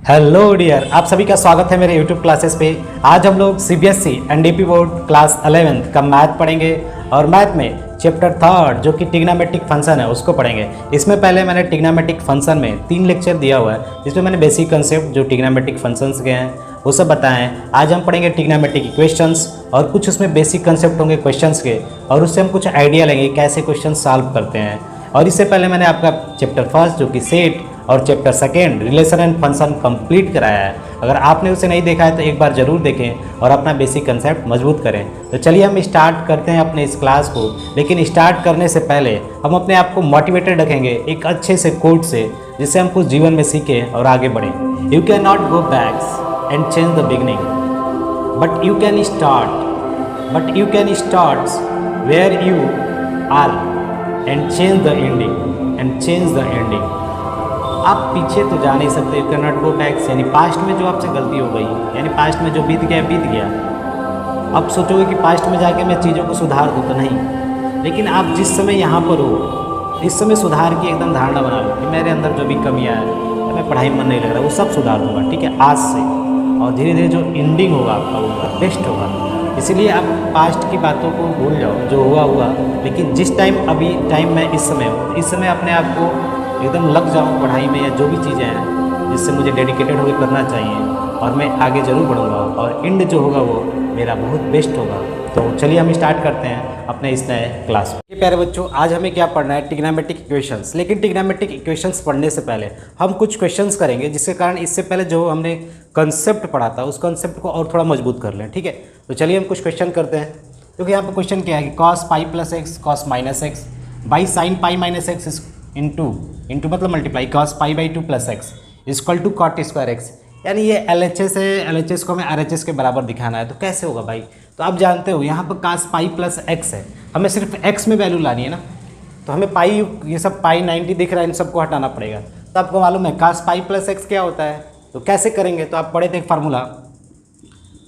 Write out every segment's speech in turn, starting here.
Hello dear, आप सभी का स्वागत है मेरे यूट्यूब क्लासेस पे। आज हम लोग CBSE NDP board class 11th का मैथ पढ़ेंगे और मैथ में चैप्टर 3 जो कि ट्रिग्नोमेट्रिक फंक्शन है उसको पढ़ेंगे। इसमें पहले मैंने ट्रिग्नोमेट्रिक फंक्शन में 3 लेक्चर दिया हुआ है जिसमें मैंने बेसिक कंसेप्ट जो ट्रिग्नोमेट्रिक फंक्शंस के हैं वो सब बताए हैं। आज हम पढ़ेंगे ट्रिग्नोमेट्रिक इक्वेशंस और कुछ उसमें बेसिक कंसेप्ट होंगे क्वेश्चंस के और उससे हम कुछ आइडिया लेंगे कैसे क्वेश्चन सॉल्व करते हैं। और इससे पहले मैंने आपका चैप्टर 1 जो कि सेट और chapter 2 relation and function complete कराया है। अगर आपने उसे नहीं देखा है तो एक बार ज़रूर देखें और अपना बेसिक कंसेप्ट मजबूत करें। तो चलिए हम स्टार्ट करते हैं अपने इस क्लास को। लेकिन स्टार्ट करने से पहले हम अपने आप को मोटिवेटेड रखेंगे एक अच्छे से कोट से जिससे हम कुछ जीवन में सीखें और आगे बढ़ें। You can not go backs and change the beginning but you can start where you are and change the ending. आप पीछे तो जा नहीं सकते, you can not go backs यानी पास्ट में जो आपसे गलती हो गई, यानी पास्ट में जो बीत गया। अब सोचोगे कि पास्ट में जाके मैं चीज़ों को सुधार दूँ, तो नहीं। लेकिन आप जिस समय यहाँ पर हो इस समय सुधार की एकदम धारणा बना लो कि मेरे अंदर जो भी कमियाँ हैं, मैं पढ़ाई में मन नहीं लग रहा, वो सब सुधार दूँगा, ठीक है, आज से। और धीरे धीरे जो एंडिंग होगा आपका वो बेस्ट होगा। इसीलिए आप पास्ट की बातों को भूल जाओ, जो हुआ। लेकिन जिस टाइम अभी टाइम में इस समय अपने आप को एकदम लग जाऊँ पढ़ाई में या जो भी चीज़ें हैं जिससे मुझे डेडिकेटेड होकर करना चाहिए और मैं आगे ज़रूर बढ़ूँगा और एंड जो होगा वो मेरा बहुत बेस्ट होगा। तो चलिए हम स्टार्ट करते हैं अपने इस नए क्लास को। प्यारे बच्चों, आज हमें क्या पढ़ना है? Trigonometric equations. लेकिन ट्रिग्नोमेट्रिक इक्वेशंस पढ़ने से पहले हम कुछ क्वेश्चंस करेंगे जिसके कारण इससे पहले जो हमने कंसेप्ट पढ़ा था उस कंसेप्ट को और थोड़ा मजबूत कर लें, ठीक है। तो चलिए हम कुछ क्वेश्चन करते हैं। क्योंकि यहाँ पर क्वेश्चन क्या है कि cos pi plus x cos minus x by sine pi minus x into मतलब multiply cos pi by 2 plus x equal to cot square x. यानी ये LHS है, LHS को हमें RHS के बराबर दिखाना है। तो कैसे होगा भाई? तो आप जानते हो यहाँ पर cos पाई प्लस एक्स है, हमें सिर्फ x में वैल्यू लानी है ना। तो हमें पाई, ये सब पाई 90 दिख रहा है, इन सबको हटाना पड़ेगा। तो आपको मालूम है cos पाई प्लस एक्स क्या होता है। तो कैसे करेंगे? तो आप पढ़े थे एक फार्मूला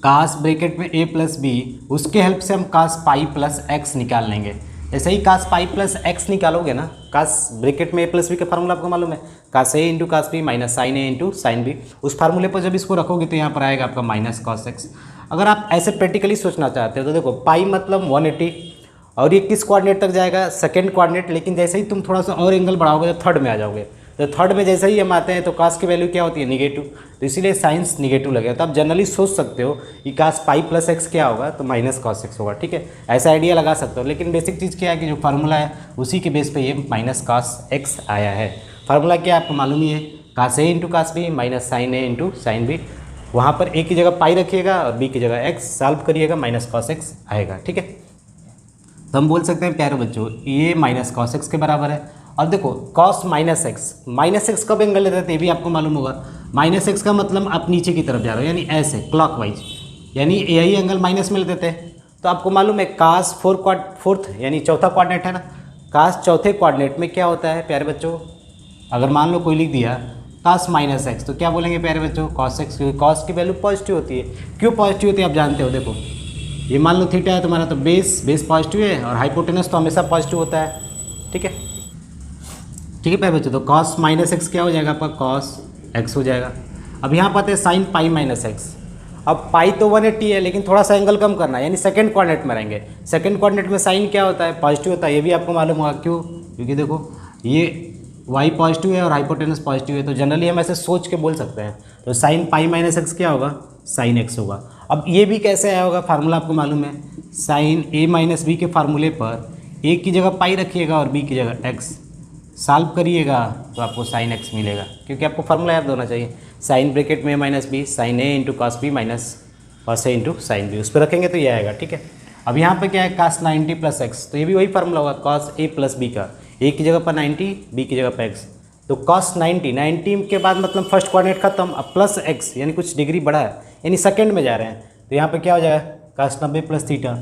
cos ब्रैकेट में a प्लस बी, उसके हेल्प से हम cos पाई प्लस एक्स निकाल लेंगे। ऐसे ही cos पाई प्लस एक्स निकालोगे ना, cos ब्रैकेट में a प्लस बी का फार्मूला आपको मालूम है, cos a into cos b minus sine a into sine B. उस फार्मूले पर जब इसको रखोगे तो यहाँ पर आएगा आपका माइनस cos x। अगर आप ऐसे प्रैक्टिकली सोचना चाहते हो तो देखो पाई मतलब 180 और ये किस कोऑर्डिनेट तक जाएगा? Second coordinate. लेकिन जैसे ही तुम थोड़ा सा और एंगल बढ़ाओगे तो थर्ड में आ जाओगे। तो थर्ड में जैसे ही हम आते हैं तो cos की वैल्यू क्या होती है? निगेटिव। तो इसीलिए साइंस निगेटिव लगेगा। तो आप जनरली सोच सकते हो कि cos पाई प्लस एक्स क्या होगा? तो माइनस cos एक्स होगा, ठीक है। ऐसा आइडिया लगा सकते हो। लेकिन बेसिक चीज़ क्या है कि जो फार्मूला है उसी के बेस पे ये माइनस cos एक्स आया है। फार्मूला क्या है आपको मालूम ही है, cos a into cos b minus sine a into sine b. वहाँ पर a की जगह पाई रखिएगा और b की जगह x सॉल्व करिएगा, माइनस cos एक्स आएगा, ठीक है। तो हम बोल सकते हैं प्यारे बच्चों ये माइनस cos एक्स के बराबर है। और देखो cos माइनस एक्स कब एंगल लेते थे ये भी आपको मालूम होगा। माइनस एक्स का मतलब आप नीचे की तरफ जा रहे हो, यानी ऐसे क्लॉकवाइज, यानी यही एंगल माइनस में लेते थे। तो आपको मालूम है cos फोर्थ यानी चौथा कोऑर्डिनेट है ना, cos चौथे कोऑर्डिनेट में क्या होता है प्यारे बच्चों? अगर मान लो कोई लिख दिया cos माइनस एक्स तो क्या बोलेंगे प्यारे बच्चों? cos एक्स, क्योंकि cos की वैल्यू पॉजिटिव होती है। क्यों पॉजिटिव होती है आप जानते हो? देखो ये मान लो थीटा है तुम्हारा, तो बेस पॉजिटिव है और हाइपोटेनस तो हमेशा पॉजिटिव होता है, ठीक है। ठीक है प्यारे बच्चों, तो cos माइनस एक्स क्या हो जाएगा आपका? cos एक्स हो जाएगा। अब यहाँ पर आते हैं साइन पाई माइनस एक्स। अब पाई तो 180 है लेकिन थोड़ा सा एंगल कम करना है, यानी सेकंड कोऑर्डिनेट में रहेंगे। सेकंड कोऑर्डिनेट में साइन क्या होता है? पॉजिटिव होता है। ये भी आपको मालूम होगा। क्यों? क्योंकि देखो ये y पॉजिटिव है और हाइपोटेनस पॉजिटिव है, तो जनरली हम ऐसे सोच के बोल सकते हैं। तो साइन पाई माइनस एक्स क्या होगा? साइन एक्स होगा। अब ये भी कैसे आया होगा? फार्मूला आपको मालूम है, साइन a माइनस बी के फार्मूले पर a की जगह पाई रखिएगा और b की जगह x सॉल्व करिएगा तो आपको साइन एक्स मिलेगा। क्योंकि आपको फार्मूला याद होना चाहिए, साइन ब्रैकेट में minus B sine A into cos B minus cos A into sine B, उस पर रखेंगे तो ये आएगा, ठीक है। अब यहाँ पे क्या है? cos 90 प्लस एक्स, तो ये भी वही फार्मूला होगा cos ए प्लस बी का, ए की जगह पर 90 बी की जगह पर एक्स। तो cos 90 के बाद मतलब फर्स्ट कोऑर्डिनेट खत्म, अब प्लस एक्स यानी कुछ डिग्री बढ़ा है, यानी सेकेंड में जा रहे हैं। तो यहाँ पर क्या हो जाएगा? cos 90 प्लस थीटा,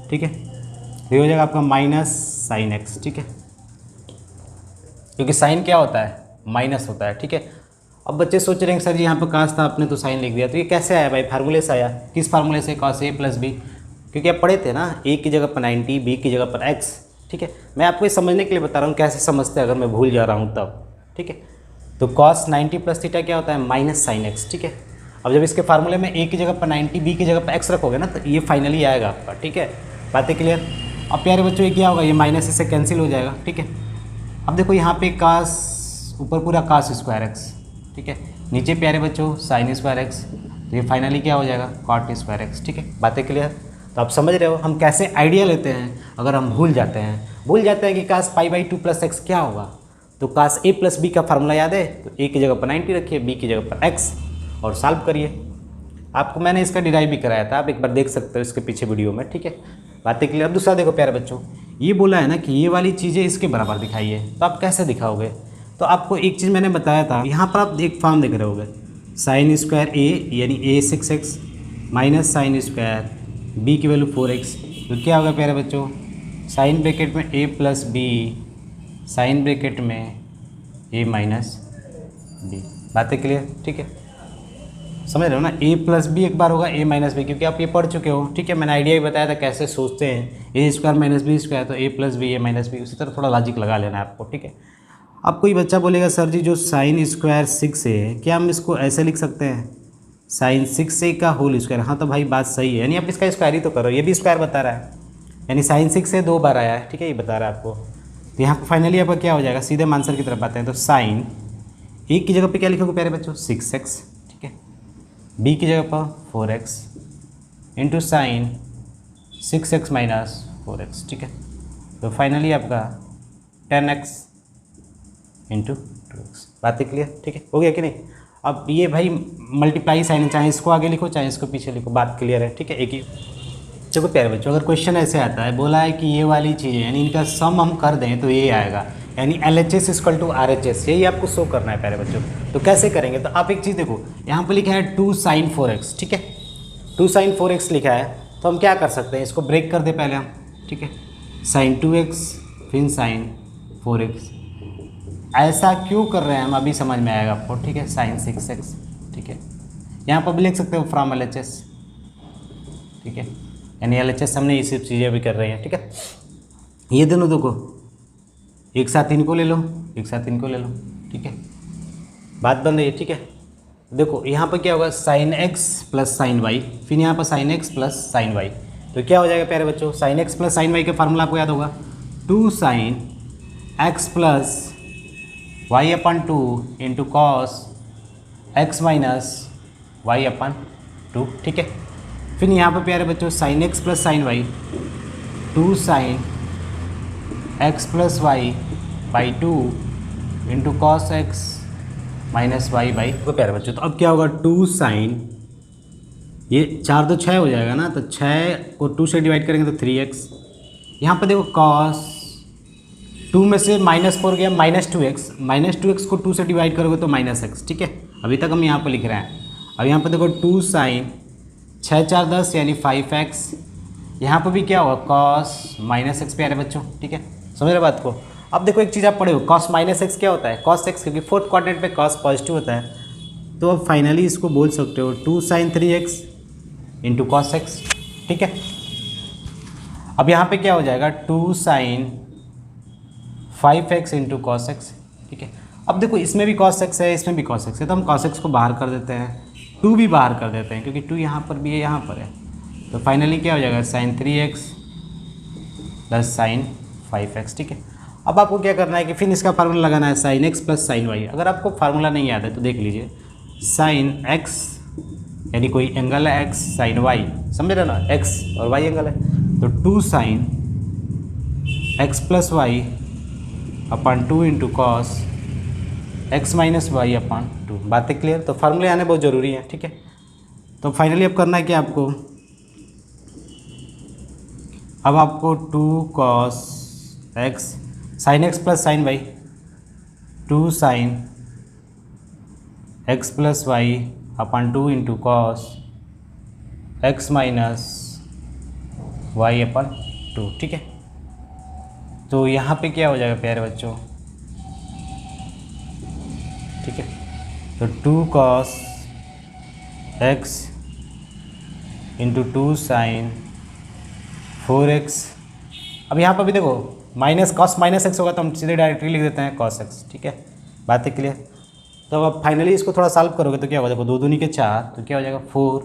ठीक है। ये हो जाएगा आपका माइनस साइन एक्स, ठीक है। क्योंकि साइन क्या होता है? माइनस होता है, ठीक है। अब बच्चे सोच रहे हैं सर जी यहाँ पर cos था आपने तो साइन लिख दिया, तो ये कैसे आया भाई? फार्मूले से आया। किस फार्मूले से? cos a plus b. क्योंकि आप पढ़े थे ना, a की जगह पर 90 b की जगह पर x, ठीक है। मैं आपको ये समझने के लिए बता रहा हूँ कैसे समझते हैं, अगर मैं भूल जा रहा हूँ तब, ठीक है। तो cos 90 प्लस थीटा क्या होता है, माइनस साइन एक्स, ठीक है। अब जब इसके फार्मूले में a की जगह पर 90, b की जगह पर x रखोगे ना, तो ये फाइनली आएगा आपका, ठीक है। बातें क्लियर। अब प्यारे बच्चों ये क्या होगा, ये माइनस इससे कैंसिल हो जाएगा, ठीक है। अब देखो यहाँ पे कास, ऊपर पूरा कास स्क्वायर एक्स, ठीक है, नीचे प्यारे बच्चों साइन स्क्वायर एक्स, तो ये फाइनली क्या हो जाएगा, कॉट स्क्वायर एक्स, ठीक है। बातें क्लियर। तो आप समझ रहे हो हम कैसे आइडिया लेते हैं अगर हम भूल जाते हैं कि कास पाई बाई 2 प्लस एक्स क्या होगा, तो कास a प्लस बी का फार्मूला याद है, तो a की जगह पर 90 रखिए, b की जगह पर x और सॉल्व करिए। आपको मैंने इसका डिराइव भी कराया था, आप एक बार देख सकते हो इसके पीछे वीडियो में, ठीक है। बातें क्लियर। अब दूसरा देखो प्यारे बच्चों, ये बोला है ना कि ये वाली चीज़ें इसके बराबर दिखाइए, तो आप कैसे दिखाओगे, तो आपको एक चीज़ मैंने बताया था, यहाँ पर आप एक फॉर्म देख रहे होगे, साइन स्क्वायर a यानी a 6x minus sine square b की वैल्यू 4x, तो क्या होगा प्यारे बच्चों, साइन ब्रैकेट में a plus b, sine bracket में a माइनस बी। बातें क्लियर, ठीक है, समझ रहे हो ना। a प्लस बी एक बार होगा a माइनस बी, क्योंकि आप ये पढ़ चुके हो, ठीक है। मैंने आइडिया भी बताया था कैसे सोचते हैं, a square minus b square, तो a plus b a minus b, उसी तरह थोड़ा लॉजिक लगा लेना है आपको, ठीक है। अब कोई बच्चा बोलेगा सर जी जो साइन स्क्वायर 6 है, क्या हम इसको ऐसे लिख सकते हैं, साइन 6a का होल स्क्वायर। हाँ तो भाई बात सही है, यानी आप इसका स्क्वायर ही तो करो, ये भी स्क्वायर बता रहा है, यानी साइन 6 से 2 बार आया है, ठीक है, ये बता रहा है आपको। तो यहाँ पर फाइनली आपका क्या हो जाएगा, सीधे आंसर की तरफ आते हैं, तो साइन a की जगह पे क्या लिखोगे प्यारे बच्चों, 6x, ठीक है, b की जगह पर 4x into sine 6x minus 4x, ठीक है। तो फाइनली आपका 10x इंटू 2x। बातें क्लियर, ठीक है, हो गया कि नहीं। अब ये भाई मल्टीप्लाई साइन है, चाहे इसको आगे लिखो चाहे इसको पीछे लिखो, बात क्लियर है, ठीक है। एक ही देखो प्यारे बच्चों, अगर क्वेश्चन ऐसे आता है, बोला है कि ये वाली चीज़ें यानी इनका सम हम कर दें तो ये आएगा, यानी LHS इक्वल टू RHS, यही आपको शो करना है प्यारे बच्चों। तो कैसे करेंगे, तो आप एक चीज़ देखो, यहाँ पर लिखा है 2 sin 4x, ठीक है, 2 sin 4x लिखा है, तो हम क्या कर सकते हैं, इसको ब्रेक कर दे पहले हम, ठीक है, sin 2x फिर sin 4x। ऐसा क्यों कर रहे हैं हम, अभी समझ में आएगा आपको, ठीक है, sin 6x, ठीक है। यहाँ पर भी लिख सकते हो फ्रॉम LHS, ठीक है, यानी LHS हमने ये सब चीज़ें भी कर रहे हैं, ठीक है। ये दोनों देखो, एक साथ इनको ले लो, एक साथ इनको ले लो, ठीक है, बात बन रही है, ठीक है। देखो यहाँ पर क्या होगा, sine x plus sine y, फिर यहाँ पर sine x plus sine y, तो क्या हो जाएगा प्यारे बच्चों, sine x plus sine y का फार्मूला आपको याद होगा, 2 sin x plus y upon 2 into cos x minus y upon 2, ठीक है। फिर यहाँ पर प्यारे बच्चों sine x plus sine y, 2 sin x plus y by 2 into cos x minus y by, तो प्यारे बच्चों तो अब क्या होगा, 2 sin, ये 4 तो 6 हो जाएगा ना, तो 6 को 2 से डिवाइड करेंगे तो 3x, यहाँ पर देखो cos 2 में से -4 गया, -2x को 2 से डिवाइड करोगे तो -x, ठीक है। अभी तक हम यहाँ पर लिख रहे हैं। अब यहाँ पर देखो 2 sin 6 4 10 यानी 5x, यहाँ पर भी क्या होगा cos -x प्यारे बच्चों, ठीक है, समझ रहे बात को। अब देखो एक चीज़ आप पढ़े हो, cos -x क्या होता है, cos x, क्योंकि फोर्थ क्वाड्रेंट पे cos पॉजिटिव होता है, तो अब फाइनली इसको बोल सकते हो 2 sin 3x into cos x, ठीक है। अब यहाँ पे क्या हो जाएगा, 2 sin 5x into cos x, ठीक है। अब देखो इसमें भी cos x है, इसमें भी cos x है, तो हम cos x को बाहर कर देते हैं, 2 भी बाहर कर देते हैं, क्योंकि 2 यहाँ पर भी है, यहाँ पर है, तो फाइनली क्या हो जाएगा, sin 3x plus sin 5x, ठीक है। अब आपको क्या करना है कि फिर इसका फार्मूला लगाना है, sin x plus sin y। अगर आपको फार्मूला नहीं याद है तो देख लीजिए, sin x यानी कोई एंगल है x, sin y, समझ रहे ना, x और y एंगल है, तो 2 sin x plus y upon 2 into cos x minus y upon 2। बातें क्लियर। तो फार्मूले आने बहुत ज़रूरी है, ठीक है। तो फाइनली अब करना है कि आपको, अब आपको 2 cos x sin x plus sin y, 2 sin x plus y upon 2 into cos x minus y upon 2, ठीक है। तो यहाँ पे क्या हो जाएगा प्यारे बच्चों, ठीक है, तो 2 cos x into 2 sin 4x। अब यहाँ पर भी देखो माइनस cos माइनस एक्स होगा, तो हम सीधे डायरेक्टली लिख देते हैं cos x, ठीक है। बातें क्लियर। तो अब फाइनली इसको थोड़ा सॉल्व करोगे तो क्या होगा, देखो 2 दूनी के 4, तो क्या हो जाएगा 4,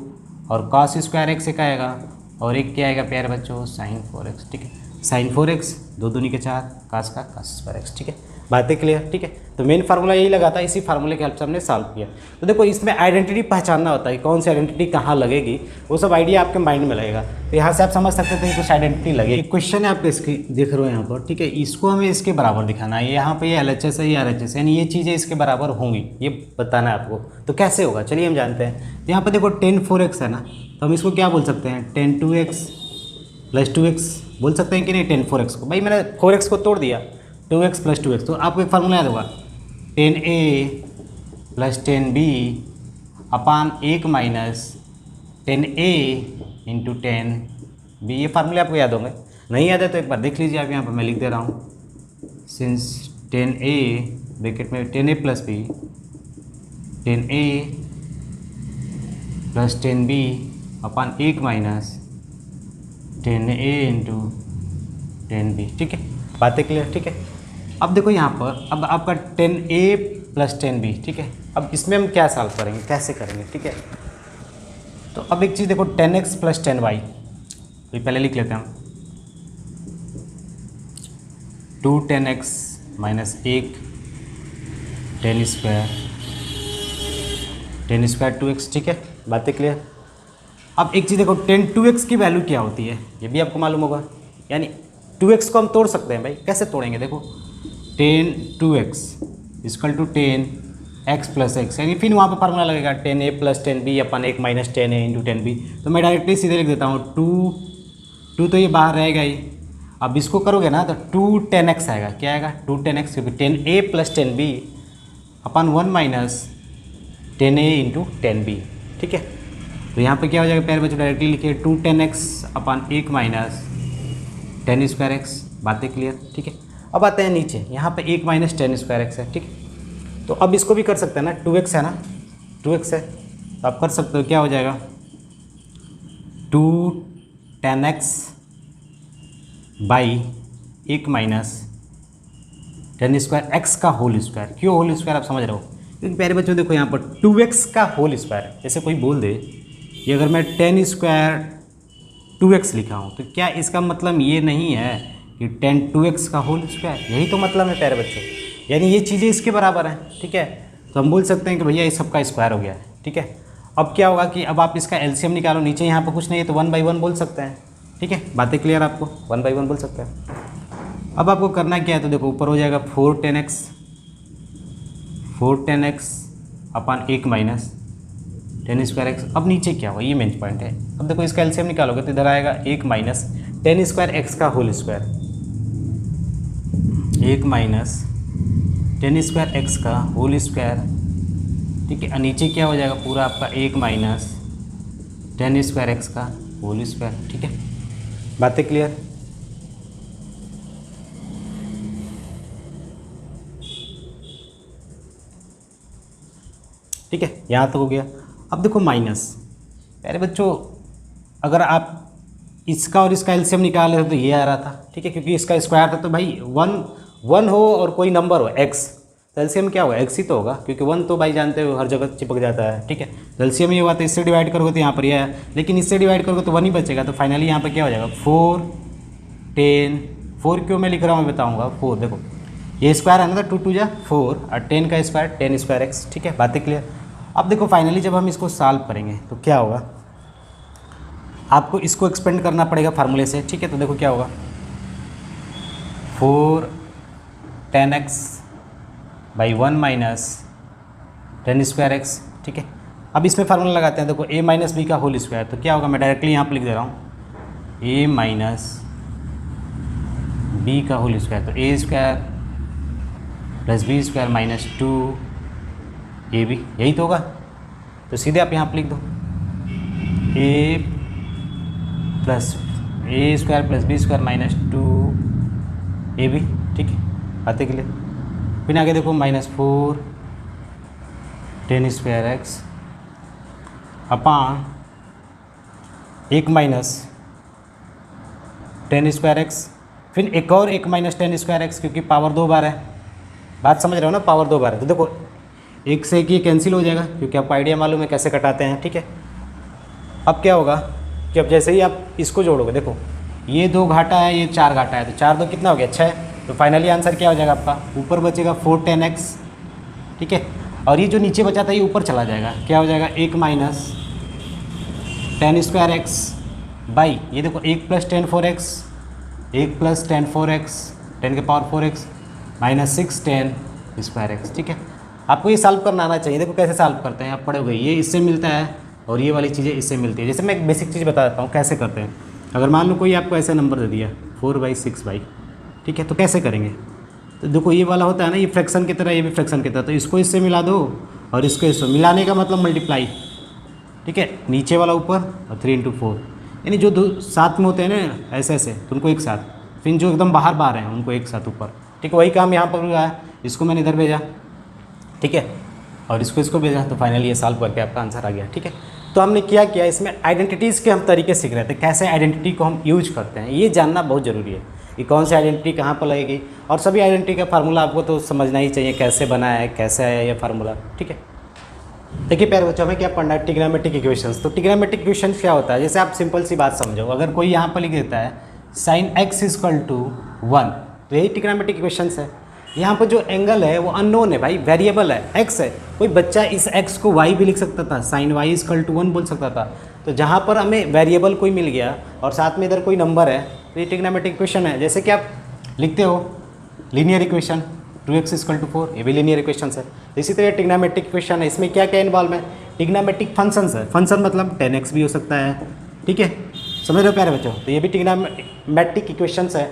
और cos स्क्वायर एक्स एक आएगा, और एक क्या आएगा प्यारे बच्चों, sin 4x, ठीक है। sin 4x 2 दूनी के 4, cos का cos स्क्वायर एक्स, ठीक है। बातें क्लियर, ठीक है। तो मेन फार्मूला यही लगा था, इसी फार्मूले के हेल्प से हमने सॉल्व किया। तो देखो इसमें आइडेंटिटी पहचानना होता है कि कौन सी आइडेंटिटी कहाँ लगेगी, वो सब आइडिया आपके माइंड में लगेगा। तो यहाँ से आप समझ सकते थे कि कुछ आइडेंटिटी लगे। एक क्वेश्चन है आपके इसकी देख रहे हो यहाँ पर, ठीक है। इसको हमें इसके बराबर दिखाना है। यहाँ पे ये LHS है, ये RHS है, यानी ये चीज़ें इसके बराबर होंगी, ये बताना है आपको। तो कैसे होगा, चलिए हम जानते हैं। तो यहाँ पर देखो tan 4x है ना, तो हम इसको क्या बोल सकते हैं, tan 2x + 2x बोल सकते हैं कि नहीं। tan 4x को, भाई मैंने 4x को तोड़ दिया, 2x + 2x, तो आपको एक फार्मूला याद होगा, tan A + tan B upon 1 - tan A × tan B। ये फार्मूले आपको याद होंगे, नहीं याद है तो एक बार देख लीजिए आप। यहाँ पर मैं लिख दे रहा हूँ, सिंस tan A ब्रैकेट में tan A + B, tan A + tan B upon 1 - tan A × tan B, ठीक है। बातें क्लियर, ठीक है। अब देखो यहाँ पर, अब आपका tan A + tan B, ठीक है। अब इसमें हम क्या सॉल्व करेंगे, कैसे करेंगे, ठीक है। तो अब एक चीज़ देखो, tan x + tan y, तो पहले लिख लेते हैं हम, 2 tan x - 1 tan square 2x, ठीक है। बातें क्लियर। अब एक चीज़ देखो, tan 2x की वैल्यू क्या होती है, ये भी आपको मालूम होगा। यानी 2x को हम तोड़ सकते हैं भाई, कैसे तोड़ेंगे, देखो tan 2x = tan x + x, यानी फिर वहाँ पर फार्मूला लगेगा tan A + tan B upon 1 - tan A × tan B। तो मैं डायरेक्टली सीधे लिख देता हूँ, 2 तो ये बाहर रहेगा ही। अब इसको करोगे ना तो 2 tan x आएगा, क्या आएगा, 2 tan x, क्योंकि tan A + tan B upon 1 - tan A × tan B, ठीक है। तो यहाँ पे क्या हो जाएगा प्यारे बच्चों, डायरेक्टली लिखिए 2 tan x अपान 1 - tan स्क्वायर x। बातें क्लियर, ठीक है। अब आते हैं नीचे, यहाँ पे 1 - tan स्क्वायर x है, ठीक है। तो अब इसको भी कर सकते हैं ना, 2x है ना, 2x है, तो आप कर सकते हो, क्या हो जाएगा 2 tan x / 1 - tan square x का होल स्क्वायर। क्यों होल स्क्वायर, आप समझ रहे हो, क्योंकि प्यारे बच्चों देखो यहाँ पर 2x का होल स्क्वायर, जैसे कोई बोल दे कि अगर मैं tan स्क्वायर 2x लिखा हूँ, तो क्या इसका मतलब ये नहीं है कि tan 2x का होल स्क्वायर, यही तो मतलब है प्यारे बच्चों, यानी ये चीज़ें इसके बराबर हैं, ठीक है। तो हम बोल सकते हैं कि भैया इस सब का स्क्वायर हो गया है, ठीक है। अब क्या होगा कि अब आप इसका एलसीएम निकालो, नीचे यहाँ पर कुछ नहीं है तो 1/1 बोल सकते हैं, ठीक है। बातें क्लियर, आपको 1/1 बोल सकते हैं। अब आपको करना क्या है, तो देखो ऊपर हो जाएगा 4 tan x अपान 1 - tan स्क्वायर x। अब नीचे क्या होगा, ये मेन पॉइंट है। अब देखो इसका एलसीएम निकालोगे तो इधर आएगा 1 - tan स्क्वायर x का whole square, 1 - tan square x का होल स्क्वायर, ठीक है। और नीचे क्या हो जाएगा पूरा आपका 1 - tan स्क्वायर x का होल स्क्वायर, ठीक है। बातें क्लियर, ठीक है, यहाँ तक हो गया। अब देखो माइनस, प्यारे बच्चों अगर आप इसका और इसका एलसीएम निकाल रहे हो तो ये आ रहा था, ठीक है, क्योंकि इसका स्क्वायर था। तो भाई 1 हो और कोई नंबर हो x, तो एलसीएम क्या होगा, x ही तो होगा, क्योंकि 1 तो भाई जानते हो हर जगह चिपक जाता है, ठीक है। तो एलसीएम ये हुआ, तो इससे डिवाइड करोगे तो यहाँ पर ये है, लेकिन इससे डिवाइड करोगे तो 1 ही बचेगा। तो फाइनली यहाँ पर क्या हो जाएगा 4 क्यों मैं लिख रहा हूँ मैं बताऊँगा। 4 देखो ये स्क्वायर है ना, तो 2 × 2 = 4 और 10 का स्क्वायर tan स्क्वायर x, ठीक है। बातें क्लियर। अब देखो फाइनली जब हम इसको सॉल्व करेंगे तो क्या होगा, आपको इसको एक्सपेंड करना पड़ेगा फार्मूले से, ठीक है। तो देखो क्या होगा 4 tan x / 1 - tan square x, ठीक है। अब इसमें फार्मूला लगाते हैं, देखो a - b का होल स्क्वायर, तो क्या होगा, मैं डायरेक्टली यहाँ पर लिख दे रहा हूँ a - b का होल स्क्वायर, तो a² + b² - 2ab, यही तो होगा। तो सीधे आप यहाँ पर लिख दो a² + b² - 2ab, ठीक है। बातें के लिए फिर आगे देखो -4 tan स्क्वायर x अपान 1 - tan स्क्वायर x, फिर एक और 1 - tan स्क्वायर x, क्योंकि पावर 2 बार है। बात समझ रहे हो ना, पावर 2 बार है। तो देखो एक से एक ये कैंसिल हो जाएगा क्योंकि आपको आइडिया मालूम है कैसे कटाते हैं, ठीक है। अब क्या होगा कि अब जैसे ही आप इसको जोड़ोगे, देखो ये 2 घाटा है, ये 4 घाटा है, तो 4 2 कितना हो गया 6। तो फाइनली आंसर क्या हो जाएगा आपका, ऊपर बचेगा 4 10x, ठीक है। और ये जो नीचे बचा था ये ऊपर चला जाएगा, क्या हो जाएगा 1 माइनस 10² x बाई, ये देखो 1 + 10 4x, 1 + 10 4x, 10 के पावर 4x माइनस 6 10² x, ठीक है। आपको ये सॉल्व करना आना चाहिए। देखो कैसे सॉल्व करते हैं, आप पढ़े हुए, ये इससे मिलता है और ये वाली चीज़ें इससे मिलती है। जैसे मैं एक बेसिक चीज़ बता देता हूँ कैसे करते हैं। अगर मान लो कोई आपको ऐसा नंबर दे दिया 4/6, ठीक है, तो कैसे करेंगे। तो देखो ये वाला होता है ना, ये फ्रैक्शन की तरह, ये भी फ्रैक्शन की तरह, तो इसको इससे मिला दो और इसको इससे मिलाने का मतलब मल्टीप्लाई, ठीक है, नीचे वाला ऊपर और 3 × 4, यानी जो दो साथ में होते हैं ना ऐसे ऐसे, तो उनको एक साथ, फिर जो एकदम बाहर बाहर हैं उनको एक साथ ऊपर, ठीक है। वही काम यहाँ पर हुआ है, इसको मैंने इधर भेजा, ठीक है, और इसको भेजा, तो फाइनली ये सॉल्व करके आपका आंसर आ गया, ठीक है। तो हमने क्या किया, इसमें आइडेंटिटीज़ के हम तरीके सीख रहे थे, कैसे आइडेंटिटी को हम यूज करते हैं, ये जानना बहुत ज़रूरी है कि कौन सी आइडेंटिटी कहाँ पर लगेगी। और सभी आइडेंटिटी का फार्मूला आपको तो समझना ही चाहिए, कैसे बना है, कैसे है ये फार्मूला, ठीक है। देखिए प्यारे बच्चों, हमें क्या पढ़ना है, ट्रिग्नोमेट्रिक इक्वेशंस। तो ट्रिग्नोमेट्रिक इक्वेशंस क्या होता है, जैसे आप सिंपल सी बात समझो, अगर कोई यहाँ पर लिख देता है sin x = 1, तो यही ट्रिग्नोमेट्रिक इक्वेशंस है। यहाँ पर जो एंगल है वो अननोन है भाई, वेरिएबल है, x है। कोई बच्चा इस x को y भी लिख सकता था, sin y = 1 बोल सकता था। तो जहाँ पर हमें वेरिएबल कोई मिल गया और साथ में इधर कोई नंबर है, तो ये ट्रिग्नोमेट्रिक इक्वेशन है। जैसे कि आप लिखते हो लीनियर इक्वेशन 2x = 4, ये भी लीनियर इक्वेशन है। इसी तरह ट्रिग्नोमेट्रिक इक्वेशन है, इसमें क्या क्या इन्वॉल्व है, ट्रिग्नोमेट्रिक फंक्शंस है। फंक्शन मतलब 10x भी हो सकता है, ठीक है, समझ रहे हो प्यारे बच्चों। तो ये भी ट्रिग्नोमेट्रिक इक्वेशंस है,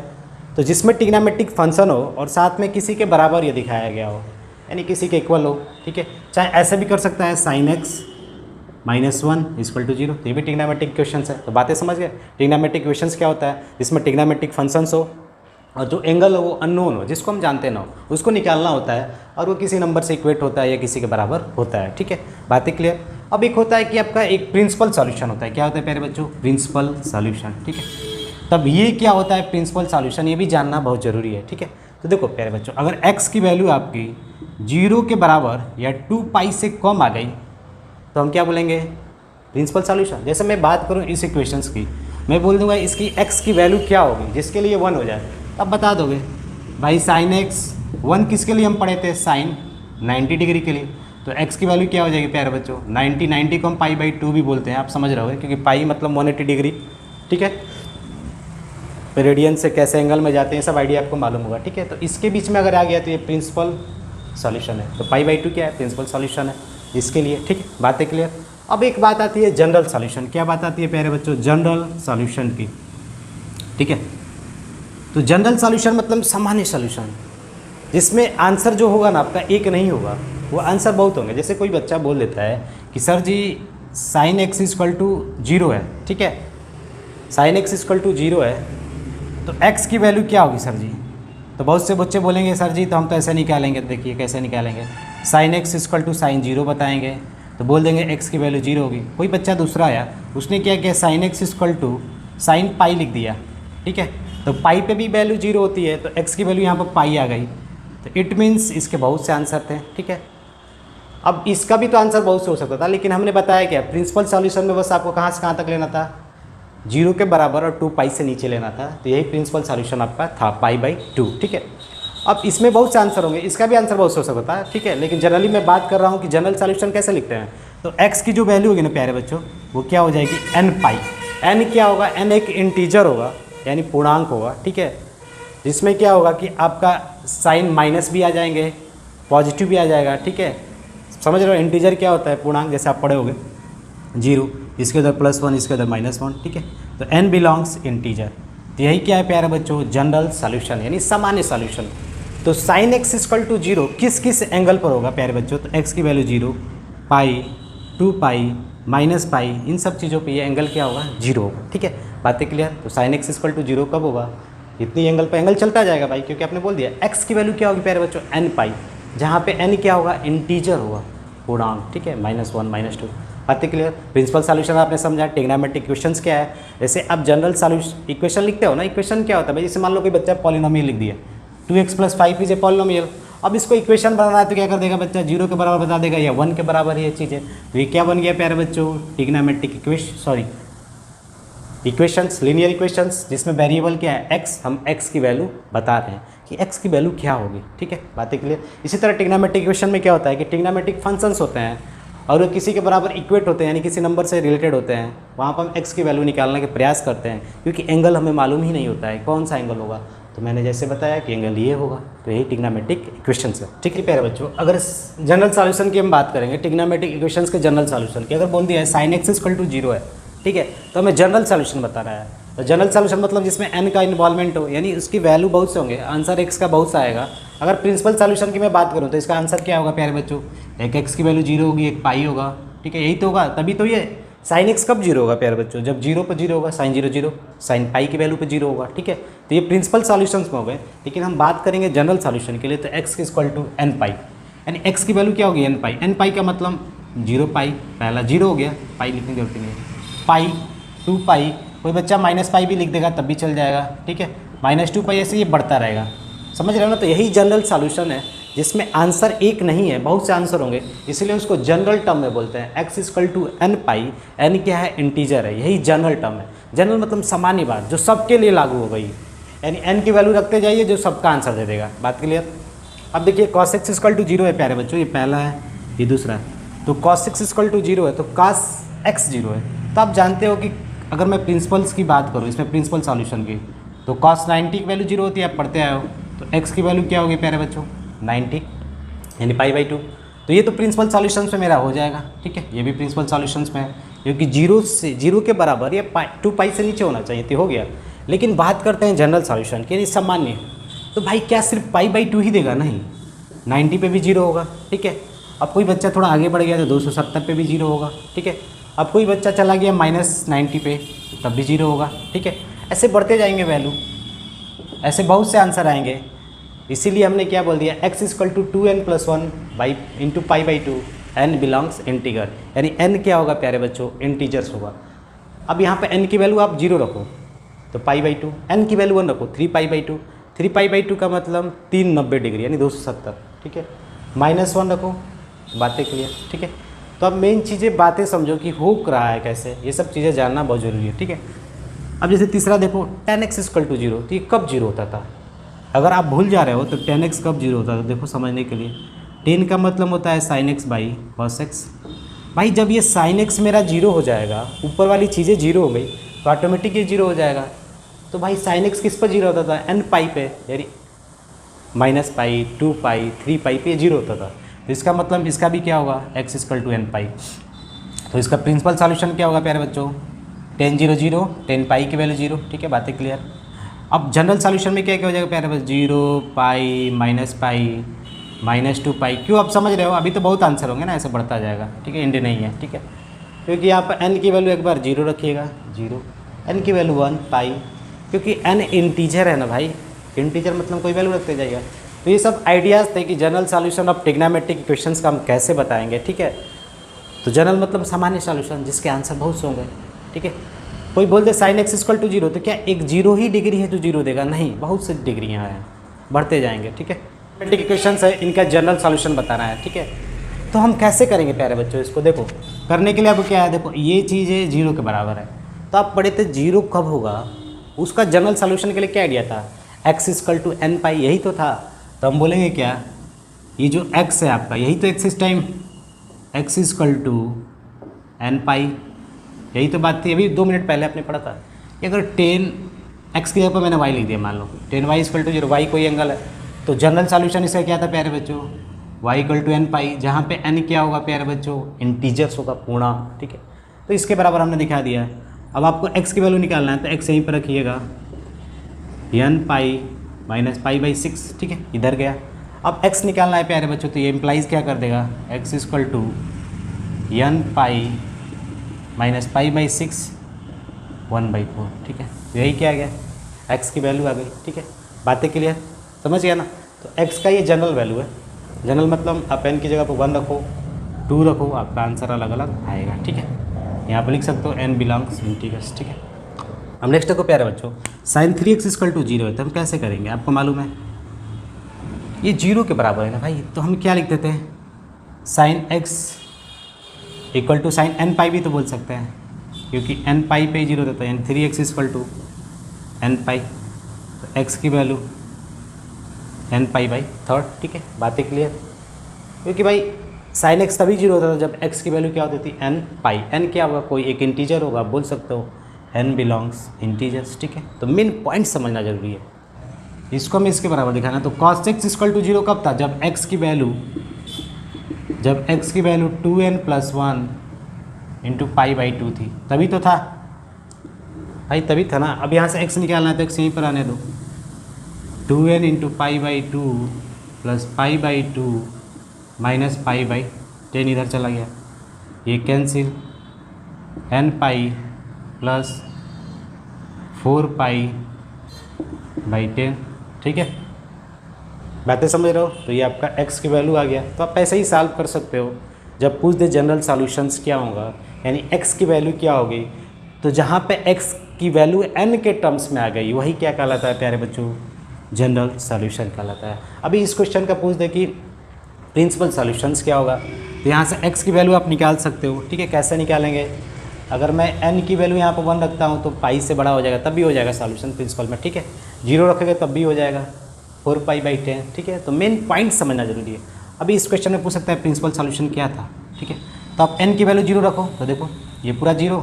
तो जिसमें ट्रिग्नोमेट्रिक फंक्शन हो और साथ में किसी के बराबर ये दिखाया गया हो, यानी किसी के इक्वल हो, ठीक है। चाहे ऐसे भी कर सकता है sin x - 1 = 0, तो ये भी ट्रिग्नोमेट्रिक इक्वेशंस है। तो बातें समझ गए। ट्रिग्नोमेट्रिक इक्वेशंस क्या होता है, जिसमें ट्रिग्नोमेट्रिक फंक्शंस हो और जो एंगल हो वो अननोन हो, जिसको हम जानते ना हो, उसको निकालना होता है और वो किसी नंबर से इक्वेट होता है या किसी के बराबर होता है, ठीक है। बातें क्लियर। अब एक होता है कि आपका एक प्रिंसिपल सॉल्यूशन होता है। क्या होता है प्यारे बच्चों, प्रिंसिपल सॉल्यूशन, ठीक है। तब ये क्या होता है प्रिंसिपल सॉल्यूशन, ये भी जानना बहुत ज़रूरी है, ठीक है। तो देखो प्यारे बच्चों, अगर x की वैल्यू आपकी 0 के बराबर या 2π से कम आ गई तो हम क्या बोलेंगे, प्रिंसिपल सॉल्यूशन। जैसे मैं बात करूँ इस इक्वेशंस की, मैं बोल दूंगा इसकी x की वैल्यू क्या होगी जिसके लिए 1 हो जाए, अब बता दोगे भाई sin x 1 किसके लिए हम पढ़े थे, साइन 90 डिग्री के लिए। तो x की वैल्यू क्या हो जाएगी प्यारे बच्चों, 90 को हम π/2 भी बोलते हैं, आप समझ रहे हो, क्योंकि पाई मतलब 180 डिग्री, ठीक है। रेडियन से कैसे एंगल में जाते हैं सब आइडिया आपको मालूम होगा, ठीक है। तो इसके बीच में अगर आ गया तो ये प्रिंसिपल सॉल्यूशन है। तो π/2 क्या है, प्रिंसिपल सॉल्यूशन है इसके लिए, ठीक है। बातें क्लियर। अब एक बात आती है जनरल सॉल्यूशन। क्या बात आती है प्यारे बच्चों, जनरल सॉल्यूशन की, ठीक है। तो जनरल सॉल्यूशन मतलब सामान्य सॉल्यूशन, जिसमें आंसर जो होगा ना आपका एक नहीं होगा, वो आंसर बहुत होंगे। जैसे कोई बच्चा बोल देता है कि सर जी sin x = 0 है, ठीक है, sin x = 0 है, तो x की वैल्यू क्या होगी सर जी। तो बहुत से बच्चे बोलेंगे सर जी तो हम तो ऐसे निकालेंगे। तो देखिए कैसे निकालेंगे, sin x = sin 0 बताएंगे, तो बोल देंगे x की वैल्यू 0 होगी। कोई बच्चा दूसरा आया, उसने क्या किया, sin x = sin π लिख दिया, ठीक है। तो पाई पे भी वैल्यू 0 होती है, तो x की वैल्यू यहाँ पर पाई आ गई। तो इट मीन्स इसके बहुत से आंसर थे, ठीक है। अब इसका भी तो आंसर बहुत से हो सकता था, लेकिन हमने बताया क्या, प्रिंसिपल सॉल्यूशन में बस आपको कहाँ से कहाँ तक लेना था, 0 के बराबर और 2π से नीचे लेना था। तो यही प्रिंसिपल सॉल्यूशन आपका था, π/2, ठीक है। अब इसमें बहुत से आंसर होंगे, इसका भी आंसर बहुत से हो सकता है, ठीक है। लेकिन जनरली मैं बात कर रहा हूँ कि जनरल सॉल्यूशन कैसे लिखते हैं। तो x की जो वैल्यू होगी ना प्यारे बच्चों, वो क्या हो जाएगी, nπ। n क्या होगा, n एक इंटीजर होगा, यानी पूर्णांक होगा, ठीक है। जिसमें क्या होगा कि आपका साइन माइनस भी आ जाएंगे, पॉजिटिव भी आ जाएगा, ठीक है। समझ रहे हो, इंटीजर क्या होता है, पूर्णांक, जैसे आप पढ़े होगे 0, इसके उधर +1, इसके उधर -1, ठीक है। तो n बिलोंग्स इंटीजर। तो यही क्या है प्यारे बच्चों, जनरल सॉल्यूशन, यानी सामान्य सॉल्यूशन। तो sin x = 0 किस किस एंगल पर होगा प्यारे बच्चों, तो x की वैल्यू 0, π, 2π, -π, इन सब चीज़ों पे ये एंगल क्या होगा, 0 होगा, ठीक है। बातें क्लियर। तो sin x = 0 कब होगा, इतनी एंगल पर एंगल चलता जाएगा भाई, क्योंकि आपने बोल दिया x की वैल्यू क्या होगी प्यारे बच्चों, nπ, जहाँ पे n क्या होगा, इंटीजर होगा, पूर्णांक, ठीक है, -1 -2। बातें क्लियर। प्रिंसिपल सॉल्यूशन आपने समझा। ट्रिग्नोमेट्रिक इक्वेशंस क्या है, जैसे आप जनरल सॉल्यूशन इक्वेशन लिखते हो ना, इक्वेशन क्या होता है भाई, जैसे मान लो कोई बच्चा पॉलिनोमियल लिख दिया, 2x + 5 इज ए पॉलिनोमियल, अब इसको इक्वेशन बनाना है तो क्या कर देगा बच्चा, 0 के बराबर बता देगा या 1 के बराबर ये चीज़ है। तो ये क्या बन गया प्यारे बच्चों, ट्रिग्नोमेट्रिक इक्वेशंस, लीनियर इक्वेशंस, जिसमें वेरिएबल क्या है x, हम x की वैल्यू बता रहे हैं कि x की वैल्यू क्या होगी। ठीक है, बातें क्लियर। इसी तरह ट्रिग्नोमेट्रिक इक्वेशन में क्या होता है कि ट्रिग्नोमेट्रिक फंक्शंस होते हैं और वो किसी के बराबर इक्वेट होते हैं, यानी किसी नंबर से रिलेटेड होते हैं, वहाँ पर हम x की वैल्यू निकालने के प्रयास करते हैं, क्योंकि एंगल हमें मालूम ही नहीं होता है कौन सा एंगल होगा। तो मैंने जैसे बताया कि एंगल ये होगा, तो यही ट्रिग्नोमेट्रिक इक्वेशंस है। ठीक है प्यारे बच्चों, अगर जनरल सॉल्यूशन की हम बात करेंगे, ट्रिग्नोमेट्रिक इक्वेशंस के जनरल सॉल्यूशन की, अगर बोल दिया है sin x = 0 है, ठीक है, तो हमें जनरल सॉल्यूशन बता रहा है। तो जनरल सॉल्यूशन मतलब जिसमें n का इन्वॉल्वमेंट हो, यानी उसकी वैल्यू बहुत से होंगे, आंसर x का बहुत सा आएगा। अगर प्रिंसिपल सॉल्यूशन की मैं बात करूँ तो इसका आंसर क्या होगा प्यारे बच्चों, एक x की वैल्यू 0 होगी, एक पाई होगा। ठीक है, यही तो होगा, तभी तो ये sin x कब 0 होगा प्यारे बच्चों, जब 0 पर 0 होगा, sin 0 0, sin पाई की वैल्यू पे 0 होगा। ठीक है, तो ये प्रिंसिपल सॉल्यूशंस में हो गए। लेकिन हम बात करेंगे जनरल सॉल्यूशन के लिए, तो x = n पाई, यानी x की वैल्यू क्या होगी, n पाई। n पाई का मतलब 0 पाई, पहला 0 हो गया, पाई लिखने की जरूरत नहीं है, पाई 2 पाई, कोई बच्चा -पाई भी लिख देगा तब भी चल जाएगा। ठीक है, -2 पाई, ऐसे ये बढ़ता रहेगा, समझ रहे हो ना। तो यही जनरल सॉल्यूशन है जिसमें आंसर एक नहीं है, बहुत से आंसर होंगे, इसलिए उसको जनरल टर्म में बोलते हैं। x = n पाई, n क्या है, इंटीजर है, यही जनरल टर्म है। जनरल मतलब सामान्य बात, जो सबके लिए लागू हो गई, यानी n की वैल्यू रखते जाइए जो सबका आंसर दे देगा। बात क्लियर। अब देखिए cos x = 0 है प्यारे बच्चों, ये पहला है, ये दूसरा है। तो cos x = 0 है, तो cos x 0 है। तो आप जानते हो कि अगर मैं प्रिंसिपल्स की बात करूँ, इसमें प्रिंसिपल सॉल्यूशन की, तो cos 90 की वैल्यू 0 होती है, आप पढ़ते आए हो। तो x की वैल्यू क्या होगी प्यारे बच्चों, 90, यानी π/2। तो ये तो प्रिंसिपल सॉल्यूशंस में मेरा हो जाएगा। ठीक है, ये भी प्रिंसिपल सॉल्यूशंस में है, क्योंकि 0 के बराबर या 2 पाई से नीचे होना चाहिए, तो हो गया। लेकिन बात करते हैं जनरल सॉल्यूशन की, सामान्य। तो भाई क्या सिर्फ π/2 ही देगा, नहीं, 90 पे भी 0 होगा। ठीक है, अब कोई बच्चा थोड़ा आगे बढ़ गया तो 270 पे भी 0 होगा। ठीक है, अब कोई बच्चा चला गया -90 पे, तब भी 0 होगा। ठीक है, ऐसे बढ़ते जाएंगे वैल्यू, ऐसे बहुत से आंसर आएंगे। इसीलिए हमने क्या बोल दिया, x = 2n + 1 × π/2, n belongs integer, यानी n क्या होगा प्यारे बच्चों, इंटीजर्स होगा। अब यहाँ पे n की वैल्यू आप 0 रखो तो π/2, n की वैल्यू 1 रखो 3π/2, 3π/2 का मतलब 390 डिग्री, यानी 270। ठीक है, -1 रखो, बातें क्लियर। ठीक है, तो अब मेन चीज़ें बातें समझो कि हो रहा है कैसे, ये सब चीज़ें जानना बहुत ज़रूरी है। ठीक है, अब जैसे तीसरा देखो, tan x = 0, तो ये कब 0 होता था, अगर आप भूल जा रहे हो तो tan x कब 0 होता था, देखो समझने के लिए। tan का मतलब होता है sin x/cos x। भाई जब ये sin x मेरा 0 हो जाएगा, ऊपर वाली चीज़ें 0 हो गई, तो ऑटोमेटिक ये 0 हो जाएगा। तो भाई sin x किस पर 0 होता था, n पाई पे, यानी -पाई, 2 पाई, 3 पाई पे 0 होता था। तो इसका मतलब इसका भी क्या होगा, x = n पाई। तो इसका प्रिंसिपल सॉल्यूशन क्या होगा प्यारे बच्चों, tan 0 0, tan पाई की वैल्यू 0। ठीक है, बातें क्लियर। अब जनरल सॉल्यूशन में क्या क्या हो जाएगा प्यारे बच्चों, 0 पाई, -पाई, -2 पाई। क्यों, आप समझ रहे हो, अभी तो बहुत आंसर होंगे ना, ऐसे बढ़ता जाएगा। ठीक है, इंड नहीं है। ठीक है, क्योंकि यहाँ पर n की वैल्यू एक बार 0 रखिएगा, 0, n की वैल्यू 1 पाई, क्योंकि n इंटीजर है ना भाई, इंटीजर मतलब कोई वैल्यू रखते जाइएगा। तो ये सब आइडियाज़ थे कि general solution of trigonometric equations का हम कैसे बताएंगे। ठीक है, तो जनरल मतलब सामान्य सॉल्यूशन जिसके आंसर बहुत से होंगे। ठीक है, कोई बोल दे sin x = 0, तो क्या एक 0 ही डिग्री है जो 0 देगा, नहीं, बहुत से डिग्रियाँ हैं, बढ़ते जाएंगे। ठीक है, ट्रिग्नोमेट्रिक इक्वेशंस है, इनका जनरल सॉल्यूशन बताना है। ठीक है, तो हम कैसे करेंगे प्यारे बच्चों इसको, देखो करने के लिए अब क्या है, देखो ये चीज़ है 0 के बराबर है, तो आप पढ़े थे 0 कब होगा, उसका जनरल सॉल्यूशन के लिए क्या आइडिया था, x = n पाई, यही तो था। तो हम बोलेंगे क्या, ये जो x है आपका, यही तो x इस टाइम, x = n पाई, यही तो बात थी, अभी 2 मिनट पहले आपने पढ़ा था कि अगर tan x की जगह पर मैंने y लिख दिया, मान लो tan y = 0, y कोई एंगल है, तो जनरल सॉल्यूशन इसका क्या था प्यारे बच्चों, y = n पाई, जहाँ पे n क्या होगा प्यारे बच्चों, इंटीजर्स होगा, पूर्णांक। ठीक है, तो इसके बराबर हमने दिखा दिया। अब आपको x की वैल्यू निकालना है, तो x यहीं पर रखिएगा, n पाई -π/6। ठीक है, इधर गया। अब x निकालना है प्यारे बच्चों, तो ये इम्प्लाइज क्या कर देगा, x = n पाई -π/6 1/4। ठीक है, तो यही क्या आ गया, x की वैल्यू आ गई। ठीक है, बातें क्लियर, समझ गया ना। तो x का ये जनरल वैल्यू है, जनरल मतलब आप n की जगह पर 1 रखो, 2 रखो, आपका आंसर अलग अलग आएगा। ठीक है, यहाँ पर लिख सकते हो n बिलोंग्स इंटीजर्स। ठीक है, हम नेक्स्ट को प्यारे बच्चों sin 3x = 0 है, तो हम कैसे करेंगे, आपको मालूम है ये 0 के बराबर है ना भाई, तो हम क्या लिख देते हैं, sine x equal to sine n pi भी तो बोल सकते हैं, क्योंकि n पाई पे 0 रहता है, यानी 3x इक्वल टू n पाई, तो x की value n pi by third. ठीक है, बातें क्लियर। क्योंकि भाई साइन x तभी 0 होता था जब x की वैल्यू क्या होती थी, n पाई। n क्या होगा, कोई एक इंटीजर होगा, बोल सकते हो n बिलोंग्स इंटीजर्स। ठीक है, तो मेन पॉइंट समझना जरूरी है, इसको हमें इसके बराबर दिखाना। तो cos x इक्वल टू 0 कब था, जब x की value 2n plus 1 into pi by 2 थी, तभी तो था भाई, तभी था ना। अब यहाँ से x निकालना है तो x यहीं पर आने दो, 2n into pi by 2 plus pi by 2 minus pi by 10 इधर चला गया, ये cancel, n pi plus 4 pi by 10। ठीक है, बातें समझ रहे हो। तो ये आपका x की वैल्यू आ गया, तो आप ऐसे ही सॉल्व कर सकते हो। जब पूछ दे जनरल सॉल्यूशंस क्या होगा, यानी x की वैल्यू क्या होगी, तो जहाँ पे x की वैल्यू n के टर्म्स में आ गई, वही क्या कहलाता है प्यारे बच्चों, जनरल सॉल्यूशन कहलाता है। अभी इस क्वेश्चन का पूछ दे कि प्रिंसिपल सॉल्यूशंस क्या होगा, तो यहाँ से x की वैल्यू आप निकाल सकते हो। ठीक है, कैसे निकालेंगे, अगर मैं n की वैल्यू यहाँ पर 1 रखता हूँ तो पाई से बड़ा हो जाएगा, तब भी हो जाएगा सॉल्यूशन प्रिंसिपल में। ठीक है, 0 रखेंगे तब भी हो जाएगा, 4 पाई बाई 10। ठीक है, तो मेन पॉइंट समझना जरूरी है। अभी इस क्वेश्चन में पूछ सकता है प्रिंसिपल सॉल्यूशन क्या था। ठीक है, तो आप n की वैल्यू 0 रखो, तो देखो ये पूरा 0,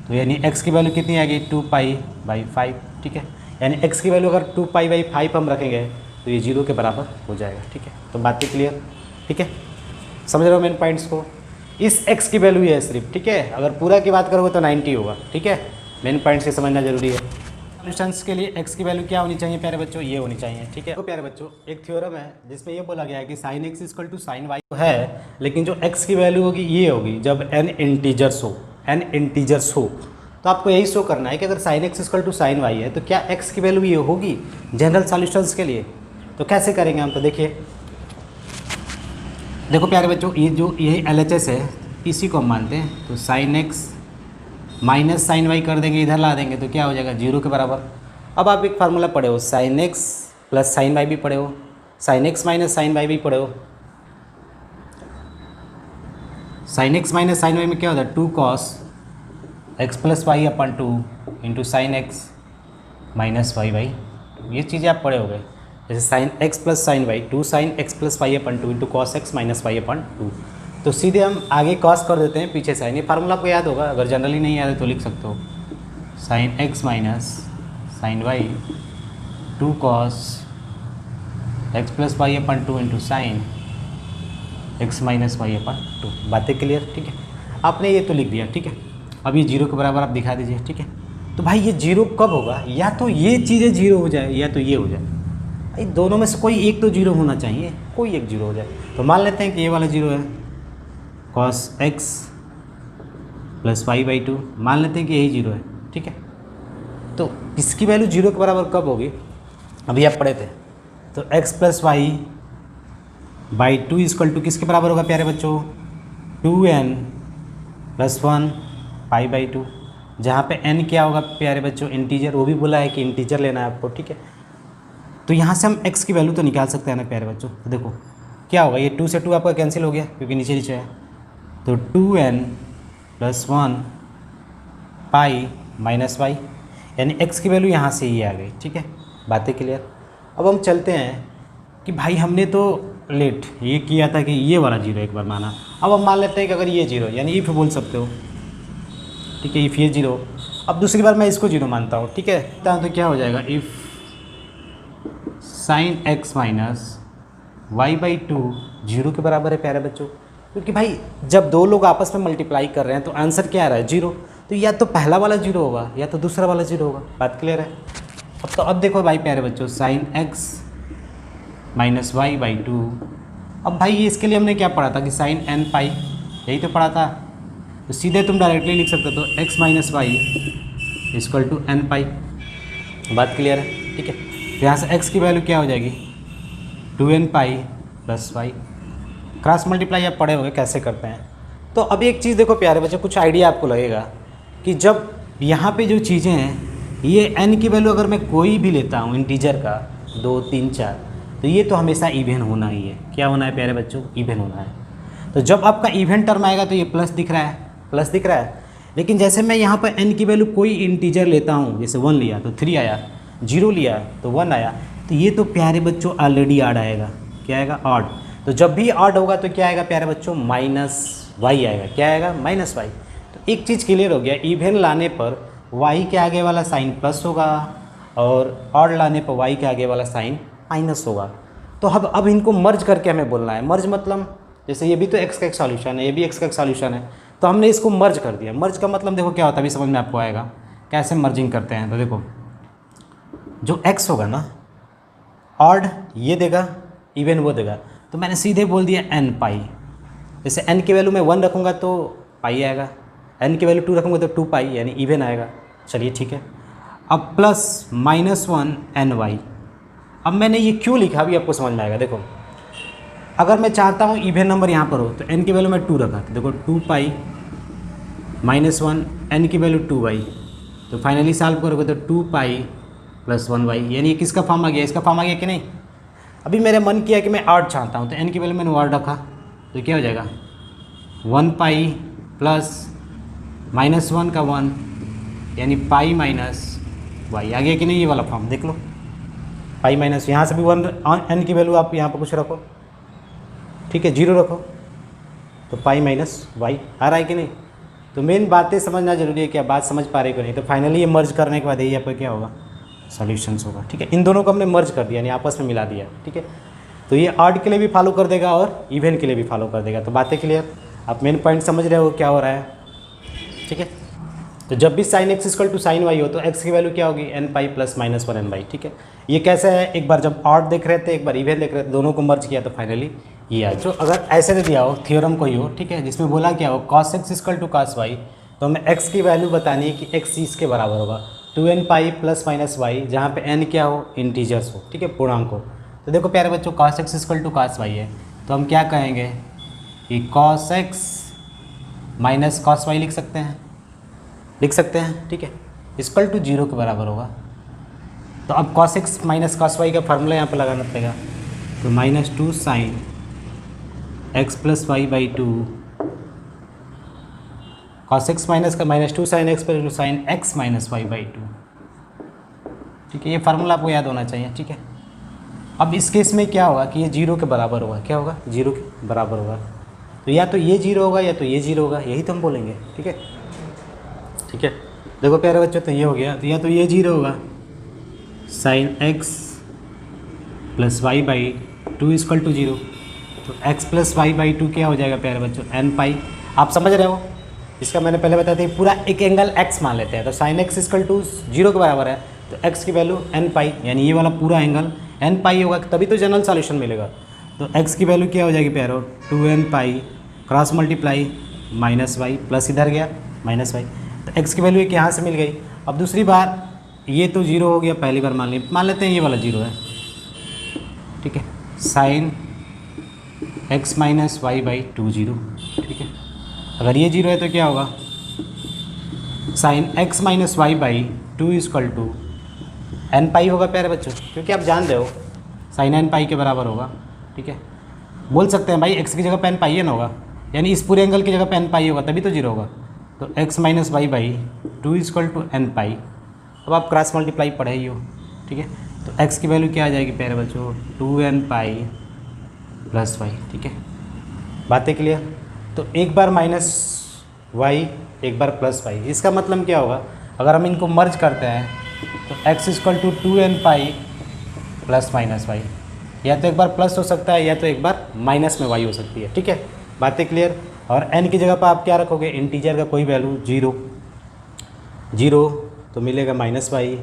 तो यानी x की वैल्यू कितनी आ गई, 2 पाई बाई 5। ठीक है, यानी x की वैल्यू अगर 2 पाई बाई 5 हम रखेंगे तो ये 0 के बराबर हो जाएगा। ठीक है, तो बातें क्लियर। ठीक है, समझ रहे हो मेन पॉइंट्स को। इस x की वैल्यू ये है सिर्फ। ठीक है, अगर पूरा की बात करोगे तो 90 होगा। ठीक है, मेन पॉइंट्स से समझना जरूरी है। सॉल्यूशंस के लिए x की वैल्यू क्या होनी चाहिए प्यारे बच्चों, ये होनी चाहिए। ठीक है, तो प्यारे बच्चों एक थ्योरम है जिसमें ये बोला गया है कि sine x equal to sine y है, लेकिन जो x की वैल्यू होगी ये होगी जब n इंटीजर्स हो। तो आपको यही शो करना है कि अगर sine x equal to sine y है तो क्या x की वैल्यू ये होगी जनरल सॉल्यूशंस के लिए। तो कैसे करेंगे हम, तो देखो प्यारे बच्चों, ये LHS है, इसी को हम मानते हैं। तो sine x minus sine y कर देंगे, इधर ला देंगे तो क्या हो जाएगा, 0 के बराबर। अब आप एक फार्मूला पढ़े हो, sine x plus sine y भी पढ़े हो, sine x minus sine y भी पढ़े हो। Sine x minus sine y में क्या होता है, 2 cos x plus y upon 2 into sine x minus y by, ये चीज़ें आप पढ़े हो गए। जैसे sine x plus sine y 2 sine x plus y upon 2 into cos x minus y upon 2। तो सीधे हम आगे कॉस कर देते हैं, पीछे साइन। ये फार्मूला आपको याद होगा, अगर जनरली नहीं याद है तो लिख सकते हो, sine x minus sine y 2 cos x plus y upon 2 into sine x minus y upon 2। बातें क्लियर। ठीक है, आपने ये तो लिख दिया। ठीक है, अब ये 0 के बराबर आप दिखा दीजिए। ठीक है, तो भाई ये 0 कब होगा, या तो ये चीज़ें 0 हो जाए या तो ये हो जाए, भाई दोनों में से कोई एक तो 0 होना चाहिए, कोई एक 0 हो जाए। तो मान लेते हैं कि ये वाला 0 है, cos x plus y by 2, मान लेते हैं कि यही 0 है। ठीक है, तो इसकी वैल्यू 0 के बराबर कब होगी, अभी आप पढ़े थे। तो x plus y by 2 equal to किसके बराबर होगा प्यारे बच्चों, 2n प्लस 1 पाई बाई 2, जहाँ पे n क्या होगा प्यारे बच्चों, इंटीजर। वो भी बोला है कि इंटीजर लेना है आपको। ठीक है, तो यहाँ से हम x की वैल्यू तो निकाल सकते हैं ना प्यारे बच्चों। तो देखो क्या होगा, ये 2 से 2 आपका कैंसिल हो गया क्योंकि नीचे नीचे है, तो 2n plus 1 pi minus y, यानी x की वैल्यू यहाँ से ही आ गई। ठीक है, बातें क्लियर। अब हम चलते हैं कि भाई हमने तो लेट ये किया था कि ये वाला 0 एक बार माना, अब हम मान लेते हैं कि अगर ये 0, यानी इफ़ बोल सकते हो। ठीक है, इफ़ ये 0, अब दूसरी बार मैं इसको 0 मानता हूँ। ठीक है, तो क्या हो जाएगा, if sine x minus y by 2 0 के बराबर है प्यारे बच्चों। क्योंकि भाई जब दो लोग आपस में मल्टीप्लाई कर रहे हैं तो आंसर क्या आ रहा है, 0। तो या तो पहला वाला 0 होगा या तो दूसरा वाला 0 होगा। बात क्लियर है। अब देखो भाई प्यारे बच्चों, sine x minus y by 2, अब भाई ये इसके लिए हमने क्या पढ़ा था कि साइन n पाई, यही तो पढ़ा था। तो सीधे तुम डायरेक्टली लिख सकते हो, तो x minus y equal to n pi. बात क्लियर है। ठीक है, तो यहाँ से x की वैल्यू क्या हो जाएगी, 2n pi plus y. Cross multiply आप पढ़े होंगे कैसे करते हैं। तो अभी एक चीज़ देखो प्यारे बच्चे, कुछ आइडिया आपको लगेगा कि जब यहाँ पे जो चीज़ें हैं, ये n की वैल्यू अगर मैं कोई भी लेता हूँ इंटीजर का 2 3 4, तो ये तो हमेशा इवन होना ही है। क्या होना है प्यारे बच्चों? इवन होना है। तो जब आपका इवन टर्म आएगा तो ये प्लस दिख रहा है, प्लस दिख रहा है। लेकिन जैसे मैं यहाँ पर n की वैल्यू कोई इंटीजर लेता हूँ, जैसे 1 लिया तो 3 आया, 0 लिया तो 1 आया, तो ये तो प्यारे बच्चों ऑलरेडी ऑड आएगा। क्या आएगा? ऑड। तो जब भी ऑड होगा तो क्या आएगा प्यारे बच्चों? माइनस वाई आएगा। क्या आएगा? Minus y. तो एक चीज़ क्लियर हो गया, इवन लाने पर वाई के आगे वाला साइन प्लस होगा और ऑड लाने पर वाई के आगे वाला साइन माइनस होगा। तो अब इनको मर्ज करके हमें बोलना है। मर्ज मतलब जैसे ये भी तो x का एक सॉल्यूशन है, ये भी x का एक सॉल्यूशन है, तो हमने इसको मर्ज कर दिया। मर्ज का मतलब देखो क्या होता है, अभी समझ में आपको आएगा कैसे मर्जिंग करते हैं। तो देखो जो x होगा ना, ऑड ये देगा, इवन वो देगा, तो मैंने सीधे बोल दिया n पाई। जैसे n की वैल्यू मैं 1 रखूँगा तो पाई आएगा, n की वैल्यू 2 रखूँगा तो 2 पाई यानी इवन आएगा। चलिए ठीक है। अब प्लस -1 ny। अब मैंने ये क्यों लिखा अभी आपको समझ में आएगा। देखो अगर मैं चाहता हूँ इवन नंबर यहाँ पर हो तो n की वैल्यू मैं 2 रखा, तो देखो 2 पाई -1, n की वैल्यू 2y, तो फाइनली सॉल्व करोगे तो 2 पाई प्लस 1y, यानी किसका फॉर्म आ गया? इसका फॉर्म आ गया कि नहीं? अभी मेरा मन किया कि मैं ऑड चाहता हूँ तो n की वैल्यू मैंने ऑड रखा, तो क्या हो जाएगा? 1 पाई प्लस -1 का 1 यानी पाई माइनस वाई। आ गया कि नहीं? ये वाला फॉर्म देख लो, पाई माइनस, यहाँ से भी 1 n की वैल्यू आप यहाँ पर कुछ रखो, ठीक है, 0 रखो, तो पाई माइनस वाई आ रहा है कि नहीं? तो मेन बातें समझना जरूरी है, क्या बात समझ पा रहे हो नहीं? तो फाइनली ये मर्ज करने के बाद यही आपका क्या होगा? सॉल्यूशंस होगा। ठीक है, इन दोनों को हमने मर्ज कर दिया यानी आपस में मिला दिया। ठीक है, तो ये ऑड के लिए भी फॉलो कर देगा और इवन के लिए भी फॉलो कर देगा। तो बातें क्लियर? आप मेन पॉइंट समझ रहे हो क्या हो रहा है? ठीक है, तो जब भी sine x equal to sine y हो तो एक्स की वैल्यू क्या होगी? n pi plus -1 n y. ठीक है, ये कैसे है? एक बार जब ऑड देख रहे थे, एक बार इवन देख रहे थे, दोनों को मर्ज किया तो फाइनली ये आ। तो अगर ऐसे दे दिया हो थ्योरम कोई हो, ठीक है, जिसमें बोला क्या हो cos x equal to cos y, तो हमें x की वैल्यू बतानी है कि x इसके बराबर होगा 2n pi plus minus Y, जहाँ पे n क्या हो? इंटीजर्स हो। ठीक है, पूर्णांक हो। तो देखो प्यारे बच्चों cos x equal to cos y है, तो हम क्या कहेंगे कि cos x minus cos y लिख सकते हैं। ठीक है, इक्वल टू 0 के बराबर होगा। तो अब cos x minus cos y का फार्मूला यहाँ पर लगाना पड़ेगा, तो -2 sine x plus y by 2 cos x minus का -2 sine x plus 2 sine x minus y by 2। ठीक है, ये फार्मूला आपको याद होना चाहिए। ठीक है, अब इस केस में क्या होगा कि ये 0 के बराबर होगा। क्या होगा? 0 के बराबर होगा। तो या तो ये 0 होगा या तो ये 0 होगा, यही तो हम बोलेंगे। ठीक है, ठीक है, देखो प्यारे बच्चों, तो ये हो गया, तो या तो ये 0 होगा sine x plus y by 2 equal to 0, तो x प्लस वाई बाई 2 क्या हो जाएगा प्यारे बच्चों? n पाई। आप समझ रहे हो? इसका मैंने पहले बताया था, पूरा एक एंगल x मान लेते हैं, तो साइन x इक्वल टू 0 के बराबर है, तो x की वैल्यू n पाई, यानी ये वाला पूरा एंगल n पाई होगा, तभी तो जनरल सॉल्यूशन मिलेगा। तो x की वैल्यू क्या हो जाएगी प्यारो? 2n pi cross multiply minus y, plus इधर गया माइनस वाई, तो x की वैल्यू एक यहाँ से मिल गई। अब दूसरी बार ये तो 0 हो गया, पहली बार मान लेते हैं ये वाला 0 है। ठीक है, sine x minus y by 2 0। ठीक है, अगर ये 0 है तो क्या होगा? Sine x minus y by 2 equal to n pi होगा प्यारे बच्चों, क्योंकि आप जान रहे हो साइन n पाई के बराबर होगा। ठीक है, बोल सकते हैं भाई x की जगह पे n पाई है ना होगा, यानी इस पूरे एंगल की जगह पे n पाई होगा, तभी तो 0 होगा। तो x minus y by 2 equal to n pi. अब आप क्रॉस मल्टीप्लाई पढ़े ही हो। ठीक है, तो x की वैल्यू क्या आ जाएगी प्यारे बच्चों? 2n pi plus Y. ठीक है, बातें क्लियर? तो एक बार माइनस वाई, एक बार प्लस वाई, इसका मतलब क्या होगा? अगर हम इनको मर्ज करते हैं तो x equal to 2n pi plus minus y, या तो एक बार प्लस हो सकता है या तो एक बार माइनस में वाई हो सकती है। ठीक है, बातें क्लियर? और n की जगह पर आप क्या रखोगे? इंटीजर का कोई वैल्यू 0 तो मिलेगा माइनस वाई,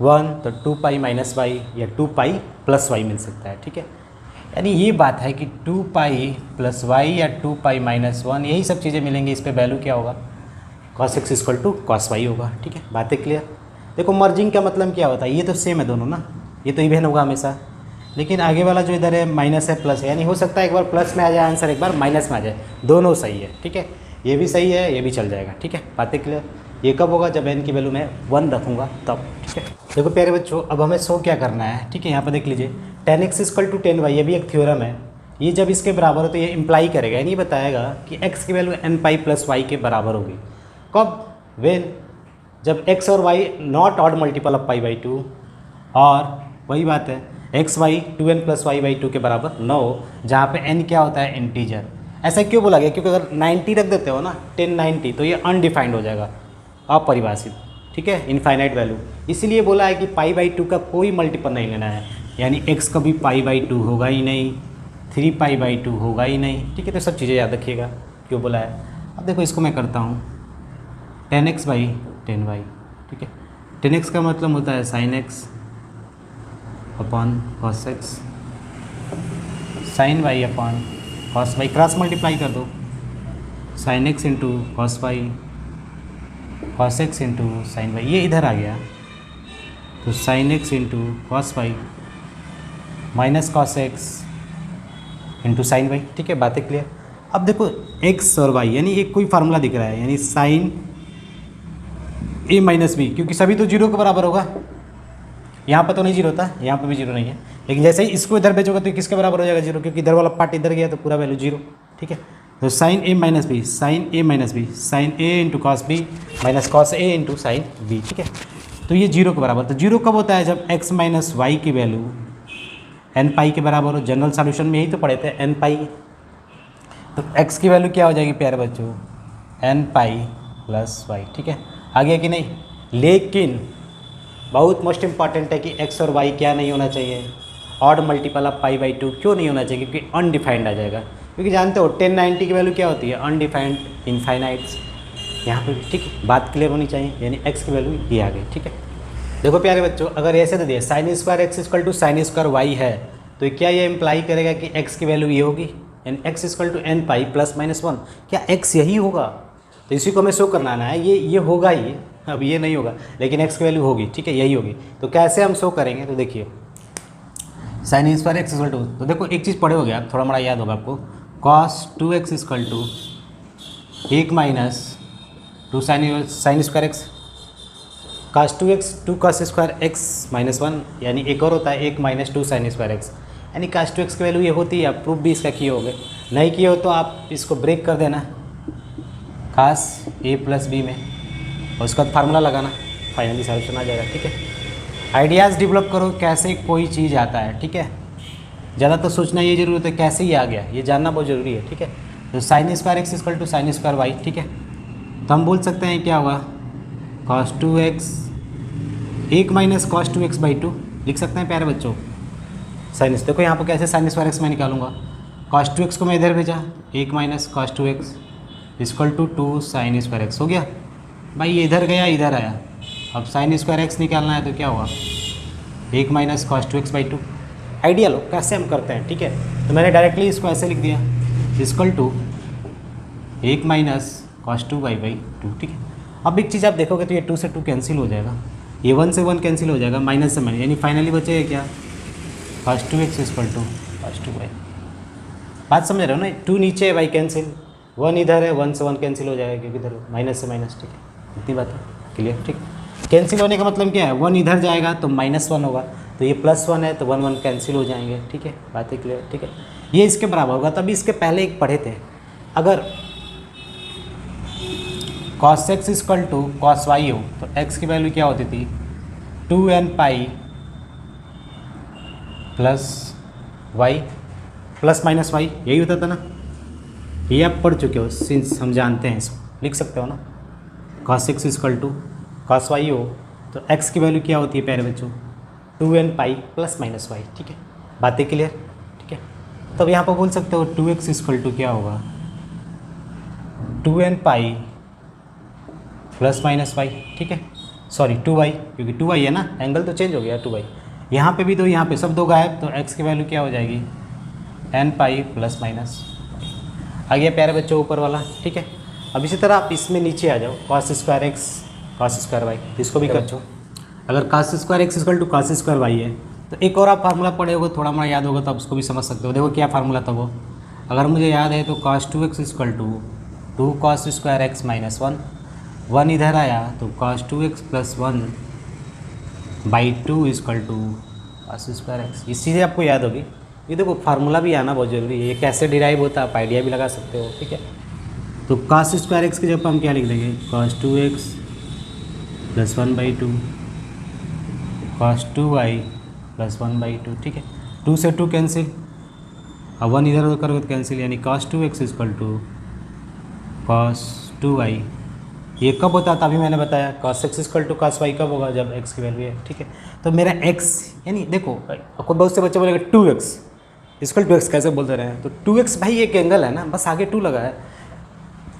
1 तो 2 पाई माइनस वाई या 2 पाई प्लस वाई मिल सकता है। ठीक है, यानी ये बात है कि 2 पाई प्लस वाई या 2 पाई माइनस 1, यही सब चीज़ें मिलेंगी। इस पे वैल्यू क्या होगा? cos x equal to cos y होगा। ठीक है, बातें क्लियर? देखो मर्जिंग का मतलब क्या होता है? ये तो सेम है दोनों ना, ये तो इवन होगा हमेशा, लेकिन आगे वाला जो इधर है माइनस है प्लस है, यानी हो सकता है एक बार प्लस में आ जाए आंसर, एक बार माइनस में आ जाए, दोनों सही है। ठीक है, ये भी सही है, ये भी चल जाएगा। ठीक है, बातें क्लियर? ये कब होगा, जब n की वैल्यू मैं 1 रखूँगा तब। ठीक है, देखो प्यारे बच्चों, अब हमें शो क्या करना है। ठीक है, यहाँ पर देख लीजिए 10x = 10y, ये भी एक थ्योरम है। ये जब इसके बराबर हो तो ये इम्प्लाई करेगा, यानी बताएगा कि x की वैल्यू nπ + y के बराबर होगी। कब, वेन, जब x और y not odd multiple of π/2, और वही बात है xy 2n + y/2 के बराबर न हो, जहाँ पे n क्या होता है, इंटीजर। ऐसा क्यों बोला गया, क्योंकि अगर 90 रख देते हो ना, 10 90, तो ये अनडिफाइंड हो जाएगा, अपरिभाषित। ठीक है, इनफाइनाइट वैल्यू। इसीलिए बोला है कि π/2 का कोई मल्टीपल नहीं लेना है, यानी x कभी π/2 होगा ही नहीं, 3π/2 होगा ही नहीं। ठीक है, तो सब चीज़ें याद रखिएगा क्यों बोला है। अब देखो इसको मैं करता हूँ 10x/10y। ठीक है, 10x का मतलब होता है sin x upon cos x, sin y upon cos y, cross multiply कर दो, sin x into cos y, cos x into sin y, ये इधर आ गया तो sin x into cos y minus cos x into sin y। ठीक है, बातें clear. अब देखो x और y, यानी एक कोई फार्मूला दिख रहा है, यानी sin a - b, क्योंकि सभी तो जीरो के बराबर होगा। यहाँ पर तो नहीं जीरो था, यहाँ पर भी जीरो नहीं है, लेकिन जैसे ही इसको इधर भेजोगे तो किसके बराबर हो जाएगा, जीरो, क्योंकि इधर वाला पार्ट इधर गया तो पूरा वैल्यू जीरो। ठीक है, तो sin a - b, sin a - b, sin a into cos b minus cos a into sin b। ठीक है, तो ये जीरो के बराबर। तो जीरो कब होता है, जब x - y की वैल्यू nπ के बराबर हो। जनरल सॉल्यूशन में यही तो पढ़े थे, nπ। तो x की वैल्यू क्या हो जाएगी प्यारे बच्चों, nπ + y। ठीक है, आ गया कि नहीं। लेकिन बहुत मोस्ट इंपॉर्टेंट है कि x और y क्या नहीं होना चाहिए, ऑड मल्टीपल ऑफ π/2 क्यों नहीं होना चाहिए, क्योंकि अनडिफाइंड आ जाएगा। क्योंकि जानते हो 10 90 की वैल्यू क्या होती है, अनडिफाइंड, इनफाइनाइट्स। यहाँ पे भी ठीक है, बात क्लियर होनी चाहिए, यानी x की वैल्यू ये आ गई। ठीक है, देखो प्यारे बच्चों, अगर ऐसे दे दिए sin² x = sin² y है, तो क्या ये इम्प्लाई करेगा कि x की वैल्यू ये होगी, यानी x = nπ ± 1। क्या x यही होगा, तो इसी को हमें शो करना है, ये होगा ही, अब ये नहीं होगा, लेकिन x की वैल्यू होगी। ठीक है, यही होगी। तो कैसे हम शो करेंगे, तो देखिए sin² x = तो देखो एक चीज़ पढ़े हो गया, थोड़ा बड़ा याद होगा आपको, cos 2x = 1 - 2 sin² x, cos 2x 2 cos² x - 1, यानी एक और होता है 1 - 2 sin² x, यानी cos 2x की वैल्यू ये होती है। आप प्रूफ भी इसका किए होगे, नहीं किए हो तो आप इसको ब्रेक कर देना cos a + b में, और उसका फार्मूला लगाना, फाइनली सॉल्यूशन आ जाएगा। ठीक है, आइडियाज़ डेवलप करो कैसे कोई चीज़ आता है। ठीक है, ज़्यादा तो सोचना ये जरूरत है कैसे ही आ गया, ये जानना बहुत ज़रूरी है। ठीक है, तो sin² x = sin² y। ठीक है, तो हम बोल सकते हैं क्या होगा, cos 2x 1 - cos 2x/2 लिख सकते हैं प्यारे बच्चों। sin, देखो यहाँ पर कैसे sin² x मैं निकालूंगा, cos 2x को मैं इधर भेजा, 1 - cos 2x = 2 sin² x हो गया। भाई ये इधर गया, इधर आया, अब sin² x निकालना है तो क्या होगा, 1 - cos 2x/2। आइडिया लो कैसे हम करते हैं। ठीक है, तो मैंने डायरेक्टली इसको ऐसे लिख दिया, = 1 - cos 2y/2। ठीक है, अब एक चीज़ आप देखोगे तो ये 2 से 2 कैंसिल हो जाएगा, ये 1 से 1 कैंसिल हो जाएगा, माइनस से माइनस, यानी फाइनली बचेगा क्या, cos 2x = cos 2y। बात समझ रहे हो ना, 2 नीचे है भाई, कैंसिल, 1 इधर है, 1 से 1 कैंसिल हो जाएगा, क्योंकि इधर माइनस से माइनस। ठीक है, इतनी बात है, क्लियर। ठीक, कैंसिल होने का मतलब क्या है, 1 इधर जाएगा तो -1 होगा, तो ये +1 है तो 1 1 कैंसिल हो जाएंगे। ठीक है, बात है क्लियर। ठीक है, ये इसके बराबर होगा। तभी इसके पहले एक पढ़े थे, अगर cos x = cos y हो तो x की वैल्यू क्या होती थी, 2nπ + y ± y, यही होता था ना। ये आप पढ़ चुके हो, सिंस हम जानते हैं, इसको लिख सकते हो ना। cos x = cos y हो तो x की वैल्यू क्या होती है प्यारे बच्चों, 2nπ ± y। ठीक है, बातें क्लियर। ठीक है, तब यहाँ पर बोल सकते हो 2x = क्या होगा, 2nπ ± y। ठीक है, सॉरी 2y, क्योंकि 2y है ना, एंगल तो चेंज हो गया 2y। यहाँ पे भी तो, यहाँ पे सब दो गायब, तो x की वैल्यू क्या हो जाएगी, nπ ± आ गया प्यारे बच्चों ऊपर वाला। ठीक है, अब इसी तरह आप इसमें नीचे आ जाओ, cos² x cos² y, इसको भी कर दो। अगर cos² x = cos² y है तो एक और आप फार्मूला पढ़े होगे, थोड़ा मोड़ा याद होगा तो आप उसको भी समझ सकते हो। देखो क्या फार्मूला था वो, अगर मुझे याद है तो cos 2x = 2 cos² x - 1 1 इधर आया तो cos 2x plus 1 by 2 equal to cos square x. इस चीज़ें आपको याद होगी। ये देखो फार्मूला भी आना बहुत जरूरी है, ये कैसे डिराइव होता है आप आइडिया भी लगा सकते हो, ठीक है। तो cos स्क्वायर एक्स की जब हम क्या लिख देंगे, cos 2x plus 1 by 2 cos 2y plus 1 by 2, ठीक है। 2 से 2 कैंसिल, अब 1 इधर उधर करोगे तो कैंसिल, यानी cos 2x is equal to cos 2y। ये कब होता था अभी मैंने बताया, cos x equal to cos y कब होगा, जब x की वैल्यू है, ठीक है। तो मेरा x यानी देखो आपको बहुत से बच्चे बोलेंगे 2x इजकल टू x कैसे बोलते रहे हैं, तो 2x भाई एक एंगल है ना, बस आगे 2 लगा है,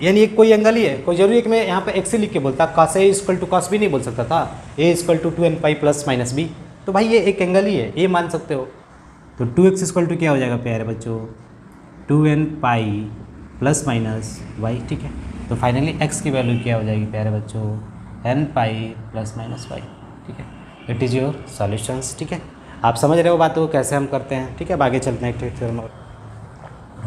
यानी एक कोई एंगल ही है, कोई जरूरी है कि मैं यहाँ पे x ही लिख के बोलता, cos a equal to cos b नहीं बोल सकता था, a equal to 2n pi plus minus b, तो भाई ये एक एंगल ही है, ये मान सकते हो। तो 2x इजकल टू क्या हो जाएगा प्यारे बच्चों, 2n pi plus minus y, ठीक है। तो फाइनली x की वैल्यू क्या हो जाएगी प्यारे बच्चों, n pi plus minus y, ठीक है। इट इज़ योर सॉल्यूशंस, ठीक है। आप समझ रहे हो बातों को कैसे हम करते हैं, ठीक है। अब आगे चलते हैं एक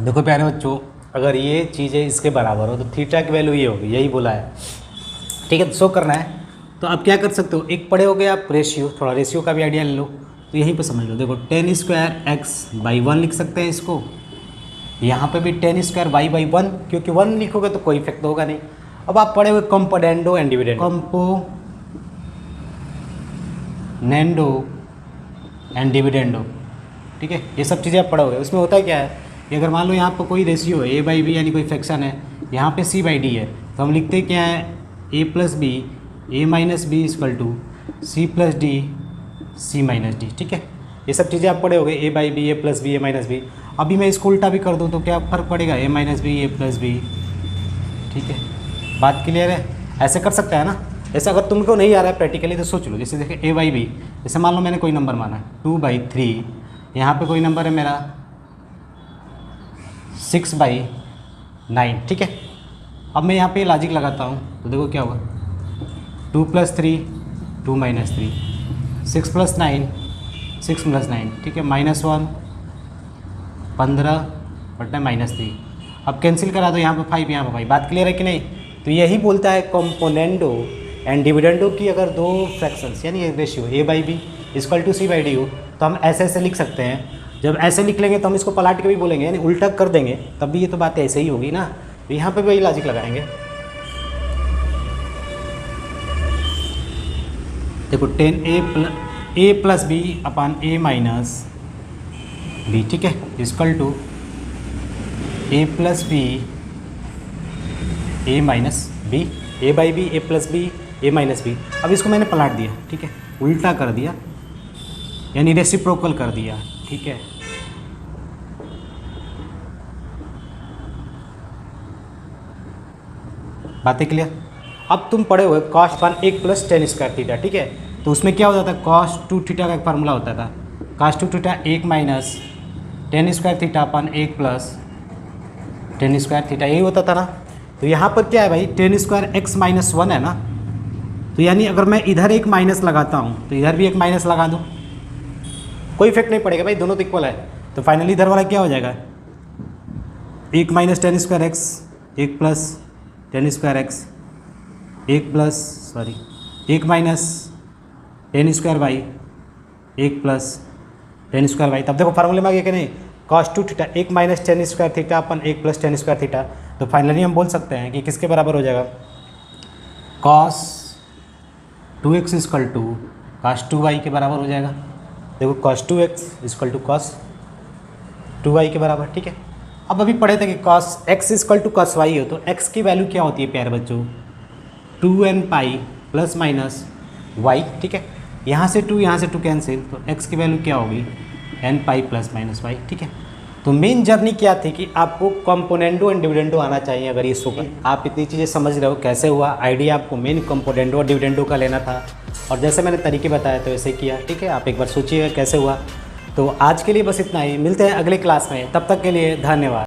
देखो प्यारे बच्चों, अगर ये चीज़ें इसके बराबर हो तो थीटा की वैल्यू ये होगी, यही बोला है, ठीक है। तो शो करना है, तो आप क्या कर सकते हो, एक पढ़े हो गए आप रेशियो, थोड़ा रेशियो का भी आइडिया ले लो, तो यहीं पे समझ लो। देखो tan स्क्वायर x बाई 1 लिख सकते हैं इसको, यहाँ पे भी tan स्क्वायर y बाई 1, क्योंकि 1 लिखोगे तो कोई इफेक्ट होगा नहीं। अब आप पढ़े हुए componendo and dividendo, componendo and dividendo, ठीक है। ये सब चीज़ें आप पढ़ोगे, उसमें होता है क्या है कि अगर मान लो यहाँ पर कोई रेशियो है a बाई बी, यानी कोई फ्रैक्शन है, यहाँ पे c बाई डी है, तो हम लिखते क्या है, a plus b a minus b equal to c plus d c minus d, ठीक है। ये सब चीज़ें आप पढ़े होगे, a by b, a plus b, a minus b. अभी मैं इसको उल्टा भी कर दूँ तो क्या फ़र्क पड़ेगा, a minus b, a plus b, ठीक है। बात क्लियर है, ऐसे कर सकता है ना। ऐसे अगर तुमको नहीं आ रहा है प्रैक्टिकली तो सोच लो, जैसे देखिए a बाई बी, जैसे मान लो मैंने कोई नंबर माना 2/3, यहाँ पे कोई नंबर है मेरा 6/9, ठीक है। अब मैं यहाँ पे लॉजिक लगाता हूँ तो देखो क्या होगा, 2 + 3 2 - 3, 6 + 9 6 + 9, ठीक है, -1 15 बटा -3। अब कैंसिल करा दो, यहाँ पे 5 यहाँ पे 5। बात क्लियर है कि नहीं। तो यही बोलता है कंपोनेंडो एंड डिविडेंडो की अगर दो फ्रैक्शंस यानी ratio a by b equal to c by d हो तो हम ऐसे ऐसे लिख सकते हैं। जब ऐसे लिख लेंगे तो हम इसको पलट के भी बोलेंगे, यानी उल्टा कर देंगे, तब भी ये तो बात ऐसे ही होगी ना। तो यहाँ पे वही लॉजिक लगाएंगे। देखो 10a plus b upon a minus b, ठीक है, equal to a plus b a minus b, a by b, a plus b, a minus b. अब इसको मैंने पलट दिया, ठीक है, उल्टा कर दिया, यानी रेसिप्रोकल कर दिया, ठीक है। बातें क्लियर। अब तुम पढ़े हुए cos 1 plus tan square theta, ठीक है। तो उसमें क्या होता था, cos 2 थीटा का एक फार्मूला होता था, cos 2 theta 1 minus tan square theta upon 1 plus tan square theta, यही होता था ना। तो यहाँ पर क्या है भाई, tan स्क्वायर x माइनस 1 है ना, तो यानी अगर मैं इधर एक माइनस लगाता हूँ तो इधर भी एक माइनस लगा दूँ, कोई इफेक्ट नहीं पड़ेगा भाई, दोनों तो इक्वल है। तो फाइनली इधर वाला क्या हो जाएगा, 1 minus tan square x, 1 plus tan square x, 1 minus tan square y, 1 plus tan square y. तब देखो फार्मूले में आ गया कि नहीं, cos 2 theta 1 minus tan square theta upon 1 plus tan square theta. तो फाइनली हम बोल सकते हैं कि किसके बराबर हो जाएगा, cos 2x is equal to cos 2y के बराबर हो जाएगा। देखो cos 2x is equal to cos 2y के बराबर, ठीक है। अब अभी पढ़े थे कि cos x equal to cos y हो तो x की वैल्यू क्या होती है प्यारे बच्चों, 2n pi plus minus y, ठीक है। यहाँ से 2 कैंसिल, तो x की वैल्यू क्या होगी, n pi plus minus y, ठीक है। तो मेन जर्नी क्या थी कि आपको कंपोनेंडो एंड डिविडेंडो आना चाहिए। अगर ये सोकर आप इतनी चीज़ें समझ रहे हो कैसे हुआ, आइडिया आपको मेन कंपोनेंडो और डिविडेंडो का लेना था, और जैसे मैंने तरीके बताए तो ऐसे किया, ठीक है। आप एक बार सोचिएगा कैसे हुआ। तो आज के लिए बस इतना ही, मिलते हैं अगले क्लास में, तब तक के लिए धन्यवाद।